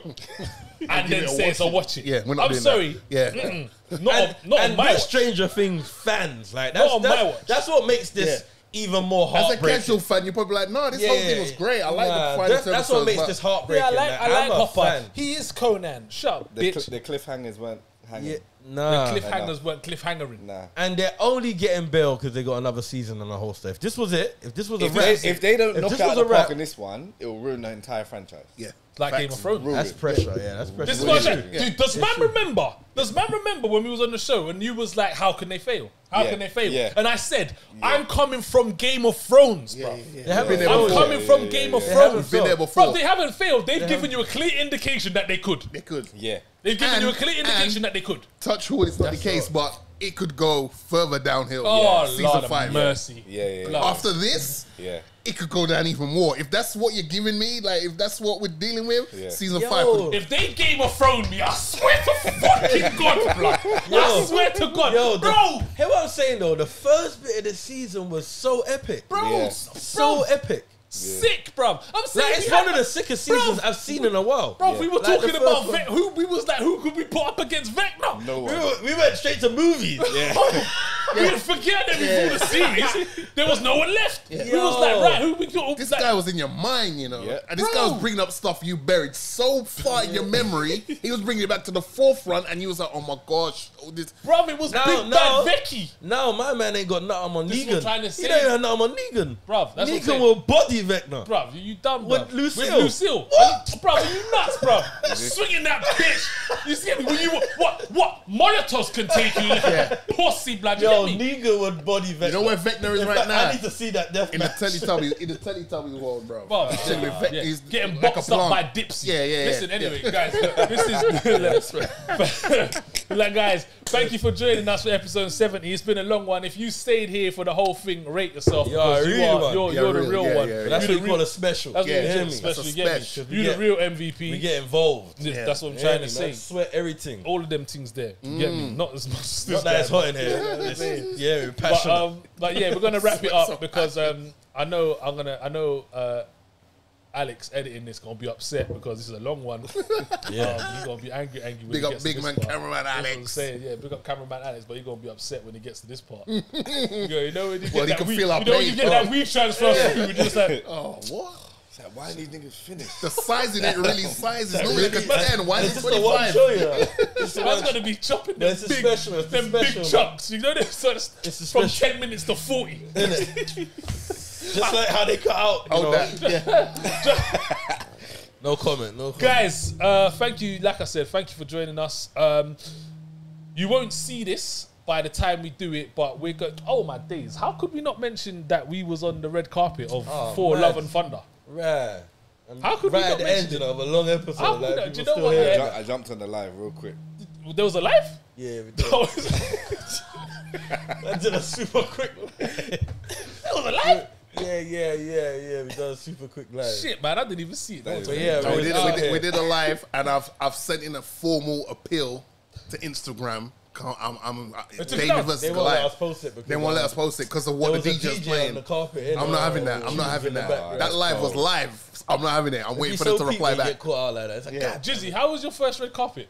And then it a say it's a watch it. watch it. Yeah, we're not I'm doing sorry. that. Yeah. Not on my we're watch. Stranger Things fans. Like Not on that's my watch. that's what makes this even more As a heartbreaking. casual fan, you're probably like, no, this whole thing was great. I like the final that's episodes. what makes but- this heartbreaking. Yeah, I like I'm a Hopper. fan. He is Conan. Shut up, The bitch. cliffhangers weren't hanging. Yeah, Nah. The cliffhangers weren't cliffhangering. Nah. And they're only getting bail because they got another season and a whole stuff. If this was it, if this was a If wrap, they don't if knock this out was the a wrap, park in this one, it will ruin the entire franchise. Yeah. It's like Game of Thrones. Ruin that's it. pressure. Yeah, that's pressure. This is what I'm Yeah. saying. Dude, does man remember? Does man remember when we was on the show and you was like, how can they fail? How Yeah. can they fail? Yeah. And I said, I'm coming from Game of Thrones, bro. They haven't Been there failed. I'm before. coming from Game of They haven't Thrones. Been there Bro, before. they haven't failed. They've given you a clear indication that they could. They could. Yeah. They've given And- you a clear indication and- that they could. Touch wood, it's not the That's case, but it could go further downhill. Oh, Season Lord 5. of mercy. Yeah. Blood. After this, Yeah. it could go down even more. If that's what you're giving me, like if that's what we're dealing with, Yeah. season Yo. 5 could. If they Game of Thrones me, I swear to fucking God, blood. I swear to God. Bro, Hear what I'm saying though? The first bit of the season was so epic, bro, Yeah. so epic. sick, bro. I'm saying Like it's we one had- of the sickest seasons I've seen in a while. Bro, we were Like, talking the about first one. who we was like, who could we put up against Vecna? No We, one. we went straight to movies. We had forget that before the series, there was no one left. We was Yo. like, right, who we got? This like, guy was in your mind, you know. Yeah. And this guy Bro. was bringing up stuff you buried so far in your memory. He was bringing it back to the forefront, and you was like, oh my gosh. Oh, this. bro, it was No, Big no. Bad Becky. No, my man ain't got nothing on This is what I'm Negan. trying to He say. don't even have nothing on Negan. Bruv, that's what I'm Negan saying. will body Vecna. Bro, you dumb, bro. With Lucille. With Lucille. What? Bro, you nuts, bro. Swinging that bitch. You see me? When you what monitors can take you, pussy blood. You Yo, get me? Negan would body Vecna. You know where Vecna is In right fact, now? I need to see that death In the match. Teletubbies world, bro. Bro, He's chilling with Vec- yeah. he's Getting like a boxed up by plant. Dipsy. Yeah. Listen, anyway, guys, this is like, guys. Thank you for joining us for episode 70. It's been a long one. If you stayed here for the whole thing, rate yourself. You're a because real one. You're the real one. yeah. That's You're what the you call a special. That's what Yeah, you hear call me? special. That's a You get me? special. You're the real MVP. We get involved. Yeah, that's what I'm Yeah, trying to man, say. I swear everything. All of them things there. You get me? Not as much as this Not that it's guy. hot in here. Yeah, we're But passionate. but yeah, we're gonna wrap it up because I know Alex editing this gonna be upset because this is a long one. Yeah. He's gonna be angry when Big he up gets to big this man part. cameraman That's what I'm Alex. saying, yeah, big up cameraman Alex, but he's gonna be upset when he gets to this part. You know when you Well, get he that can weave, feel our you know when you pain. get that weave transfer through, you're just like, Oh, what? It's like, why are these niggas finished? The sizing ain't really size. It's normally like a 10. Why is It's it just the one 25? show you. It's the man's one gonna be chopping But them it's a big, special, it's a them big special, man. chunks. You know this, so It's a from special. 10 minutes to 40. Just like how they cut out. You Oh, know? that. No comment. No comment. Guys, thank you. Like I said, thank you for joining us. You won't see this by the time we do it, but we're going. Oh my days! How could we not mention that we was on the red carpet of For man. Love and Thunder? Right. How could we right not at the mention ending it? of a long episode. How Like, could- do you people know still what, hear yeah? it. I jumped on the live real quick. There was a live. Yeah, we did. I did a super quick. There was a live. Yeah. We done a super quick live. Shit, man, I didn't even see it. That was But crazy. yeah, No, man, we did a live, and I've sent in a formal appeal to Instagram. I'm took David it down. versus They won't let us Goliath. post it because They won't let us post it because of what there the was a DJ's DJ playing. on the carpet. innit? I'm not having that. I'm not She was having in the that. background. That live was live. I'm not having it. I'm waiting It'd for be them so to peak reply when you back. get caught out like that. It's like, Yeah. God, Jizzy, how was your first red carpet?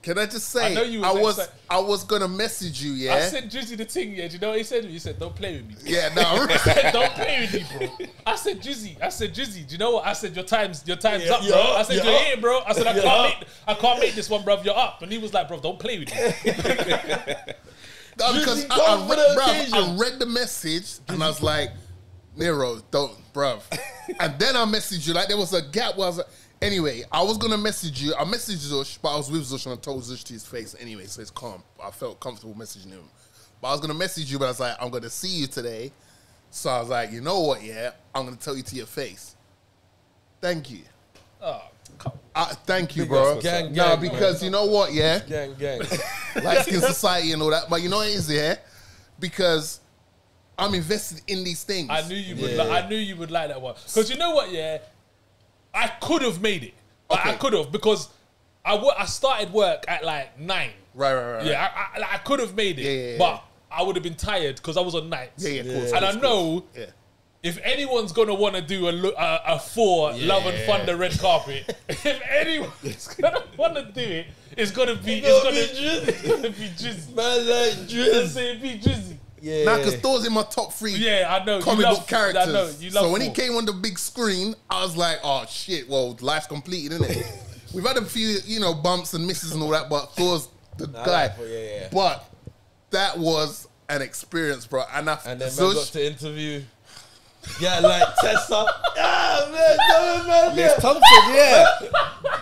Can I just say, I know you was excited. I was gonna message you, I yeah. sent Jizzy the thing. Yeah, do you know what he said to me? He said, "Don't play with me." Yeah, no. I said, don't play with me, bro. I said, Jizzy, do you know what? I said, your time's Yeah, up, bro. you're up, I said, you're you're up. here, bro. I said, You're up. I can't make this one, bro. You're up. And he was like, bro, don't play with me. No, because Drizzy come for the I occasion. read the message and I was like, Nero, don't, bruv. And then I messaged you. Like, there was a gap where I was like, anyway, I was going to message you. I messaged Zush, but I was with Zush and I told Zush to his face anyway, so it's calm. I felt comfortable messaging him. But I was going to message you, but I was like, I'm going to see you today. So I was like, you know what, yeah? I'm going to tell you to your face. Thank you. Oh, come Thank you, Big bro. ups, gang, Nah, gang, because you know what, yeah? gang. Light skin society and all that. But you know what it is, yeah? Because I'm invested in these things. I knew you would. Yeah. I knew you would like that one. Because you know what? Yeah, I could have made it. Like, I Okay. could have because I started work at like 9. Right. Yeah, I could have made it, Yeah. but I would have been tired because I was on nights. Yeah, of course. And I of course. know Yeah. if anyone's gonna want to do a for Love and Thunder red carpet, if anyone's gonna want to do it, it's gonna be Jizzy. Man, like It's Drizz. gonna be Jizzy. Yeah. Nah, because Thor's in my top 3 Yeah, I know. comic you love, book characters. I know. You love so when he Thor. came on the big screen, I was like, oh shit, well, life's completed, isn't it? We've had a few, bumps and misses and all that, but Thor's the guy. Yeah. But that was an experience, bro. And then man Zush, got to interview. Yeah, like Tessa. Yeah, man. Miss Thompson, yeah.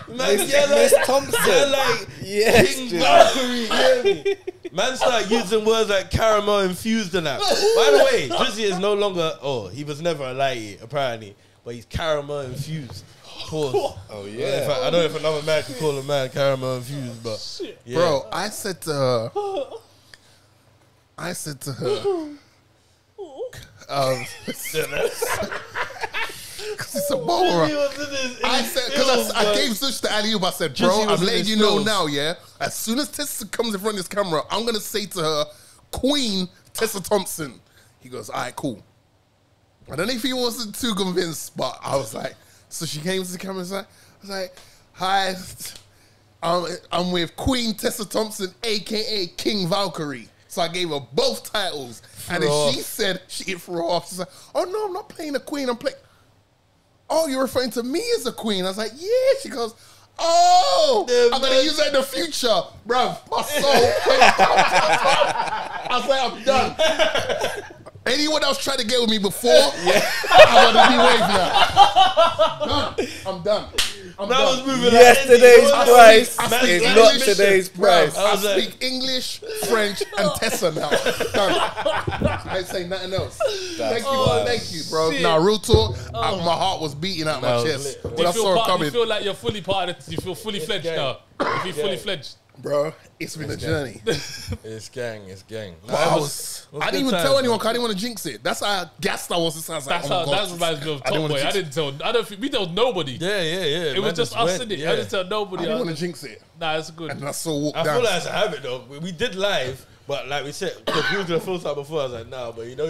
Miss Thompson. Yeah, like Yes, King dude. Valkyrie. Yeah, me. Man started using words like caramel infused and that. By the way, Drizzy is no longer. Oh, he was never a lighty apparently, but he's caramel infused. Pause. Oh yeah. I don't know if another man could call a man caramel infused, but yeah. bro, I said to her, because it's a ball. I said, because I gave Zush the alley-oop. I said, bro, Drizzy was I'm in letting his you know feels. now, yeah. As soon as Tessa comes in front of this camera, I'm gonna say to her, Queen Tessa Thompson. He goes, all right, cool. I don't know if he wasn't too convinced, but I was like, so she came to the camera and I was like, hi, I'm with Queen Tessa Thompson, aka King Valkyrie. So I gave her both titles. And then she said, she threw her off. She's like, oh no, I'm not playing a queen, I'm playing. Oh, you're referring to me as a queen? I was like, yeah. She goes, oh, I'm going to use that in the future. Bruv, my soul. I was like, I'm done. Anyone else tried to get with me before, I'm going to be waved now. I'm done. I'm Man done. was moving Yesterday's like price I speak is English. not today's price. I speak English, French, and Tessa now. Done. I ain't saying nothing else. Thank you, bro. shit. Nah, real talk. My heart was beating out my was chest lit. when I saw it you coming. feel like you're fully part of it. You feel fully fledged gang. now. You feel fully fledged. Bro, it's been a journey. It's gang. But I didn't even tell anyone because I didn't want to jinx it. That's how gassed I was. I was like, That's oh how. my God. That reminds me of I didn't Top wanna Boy. I jinx it. didn't tell. I don't. We told nobody. Yeah. It was just us in it. I didn't tell I nobody. didn't want to jinx it. Nah, it's good. And then I saw walk I down. feel like it's a habit though. We did live, but like we said, because we were gonna film something before. I was like, nah, but you know,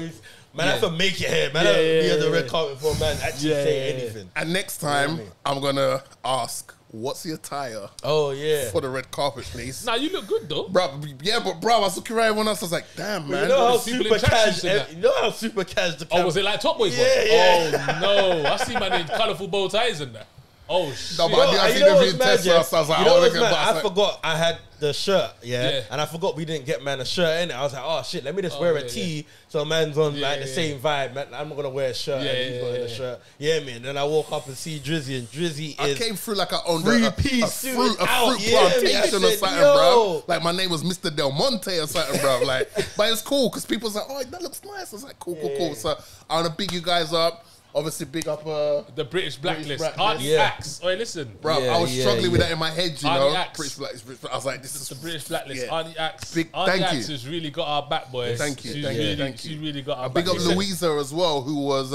man, I have to make it here. Man, I have to be on the red carpet before man actually say anything. And next time, I'm going to ask, what's your attire Oh yeah. for the red carpet, please? Nah, you look good though. Bro, yeah, but bro, I was looking around everyone else. I was like, damn, man. You know how people super in tracksuits cash. and that. You know how super cash the. Oh, was it like Top Boy? Yeah. Oh no, I see man in colourful bow ties and that. Oh shit. No, but I You see know them what's being mad, Tesla. yeah? So I was like, You know oh, what's look at mad? that. I forgot I had the shirt, Yeah. and I forgot we didn't get man a shirt in it. I was like, oh shit, let me just wear a yeah, tee so man's on like the yeah. same vibe. Man, I'm not gonna wear a shirt, and he's wearing a shirt. Yeah, man. Then I woke up and see Drizzy, and Drizzy I is came through like I owned Free a piece fruit suited out. plantation Yeah, or man. I something, said, bro. yo. Like my name was Mr. Del Monte or something, bro. Like, but it's cool because people was like, oh, that looks nice. I was like, cool. So I want to big you guys up. Obviously, big up, The British Blacklist. Blacklist. Auntie Yeah. Axe. Oi, listen. bro. Yeah, I was yeah, struggling with yeah. that in my head, you Auntie know. Axe. British Blacklist. I was like, this is The British Blacklist. Yeah. Auntie Axe. Big- Auntie thank Axe you. has really got our back, boys. Thank you, She's thank you, really, thank She you. really got our Big back. up Louisa as well, who was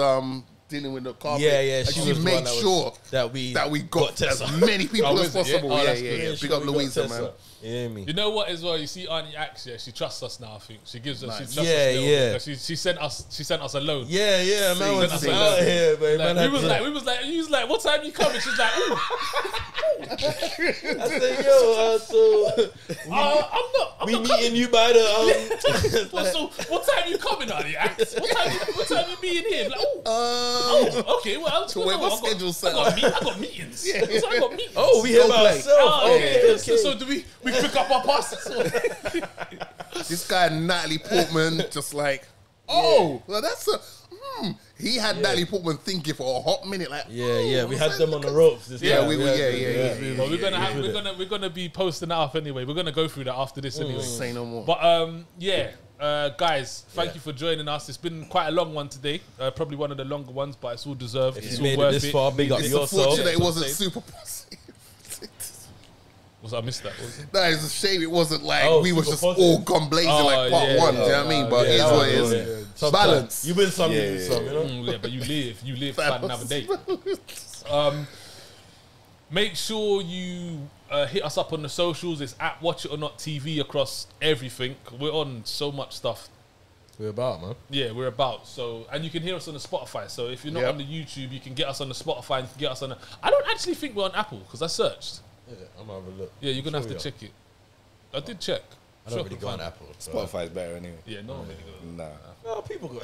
dealing with the carpet. Yeah, And she she was the one made that was- sure that we got Tessa. as many people Oh, as is it? possible. Yeah? Oh, Yeah, that's yeah, good. yeah. Big up we got Louisa, Tessa. man. Yeah, me. You know what as well? You see Auntie Axe, yeah, she trusts us now, I think. She gives us, she trusts Yeah, us a little yeah. bit, 'cause she sent us a loan. Yeah, man was See, out here, but Like, man. we was like, what time you coming? She's like, ooh, I said, yo, so I'm not we coming. meeting you by the So what time you coming, Auntie Axe? What time you being here? Like, oh, okay, well, To where my schedule's set up. I got meetings. So I got meetings. Oh, we here by play. ourselves. Oh, okay. Okay. So do we pick up our passes? This guy Natalie Portman just like, oh, well, that's a. He had Natalie Portman thinking for a hot minute, like, Yeah, we had them on the ropes. This Yeah, time. we were- had yeah, them, yeah, yeah. Well, we're gonna yeah, have yeah. we're gonna be posting that up anyway. We're gonna go through that after this anyway. say no more. But guys, thank you for joining us. It's been quite a long one today. Probably one of the longer ones, but it's all deserved. If It's you all made it worth this it. far, big up It's yourself. unfortunate it Yeah, wasn't something. super positive. I missed that. Was it? That is a shame it wasn't like Oh, we were super just positive. all gone blazing Oh, like part yeah, one. yeah, Do you know what I mean? But yeah, it is that what was it is. good. Sometimes Balance. You win some, you Yeah, lose some, you know? Yeah, but you live to find another day. Make sure you hit us up on the socials. It's at Watch It or Not TV across everything. We're on so much stuff. We're about, man. Yeah, we're about. So, and you can hear us on the Spotify. So if you're not Yep. on the YouTube, you can get us on the Spotify and you can get us on the... I don't actually think we're on Apple because I searched. Yeah, I'm gonna have a look. Yeah, you're going to Sure have to we are. check it. I did check. I don't really go on Apple. So. Spotify's better anyway. Yeah, no one really goes. Nah. No, people go.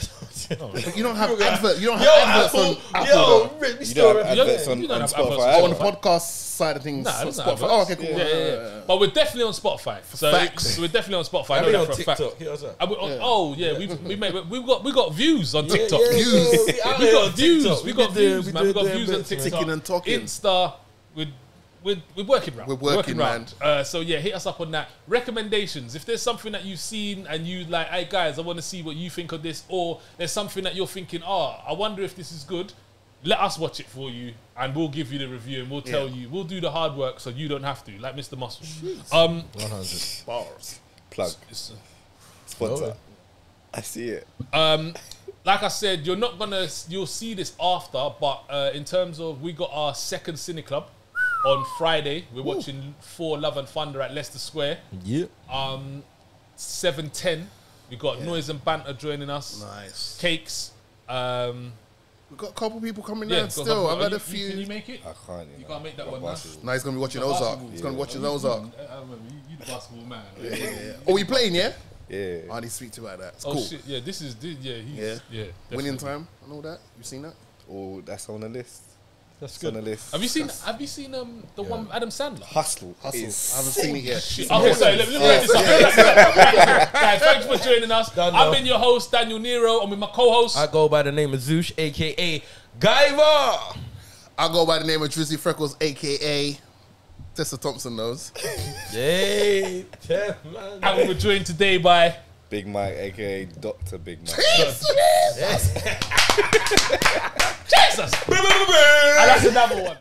But you don't have adverts. You don't have adverts on Apple. Yo, though. we You don't have Yeah, adverts on you don't have Spotify. adverts Oh, on either. the podcast side of things. Nah, on it's not Spotify. adverts. Oh, okay, cool. Yeah. But we're definitely on Spotify. So, Facts. so we're definitely on Spotify. I I know mean that on for a fact. TikTok. Yeah, what's that? And oh yeah, we got views on TikTok. Views. We got views. We got views, man. We got doing views on bits, man. TikTok. Ticking and talking. Insta. We're working round. We're working round. So yeah, hit us up on that. Recommendations. If there's something that you've seen and you like, hey guys, I want to see what you think of this, or there's something that you're thinking, I wonder if this is good. Let us watch it for you, and we'll give you the review, and we'll tell you. We'll do the hard work, so you don't have to, like Mr. Muscle. 100 Bars. Plug. Sponsor. No. I see it. Like I said, you'll see this after, but in terms of, we got our second Cine Club on Friday. We're watching For Love and Thunder at Leicester Square. Yep. 7:10. We got Noise and Banter joining us. Nice. Cakes. We've got a couple people coming Yeah, down still. I've had a Can you few. make it? I can't. You can't make that one, man. Now he's going to be watching Ozark. He's going to be watching Ozark. I remember, you the basketball man. Oh, you playing, yeah? Yeah. I need to speak to you about that. It's Oh cool. shit, yeah, he's Winning definitely. time and all that. You seen that? Oh, that's on the list. That's It's on the good. list. Have you seen the one with Adam Sandler? Hustle? Hustle. Is I haven't seen it yet. Shit. Okay, sorry, let me write this up. Guys, thanks for joining us. Done I've now. been your host, Daniel Nero. I'm with my co-host. I go by the name of Zoosh, aka Guyver. I go by the name of Drizzy Freckles, a.k.a. Tessa Thompson knows. Yay. Man. And we were joined today by... Big Mike, aka Dr. Big Mike. Jesus! And that's another one.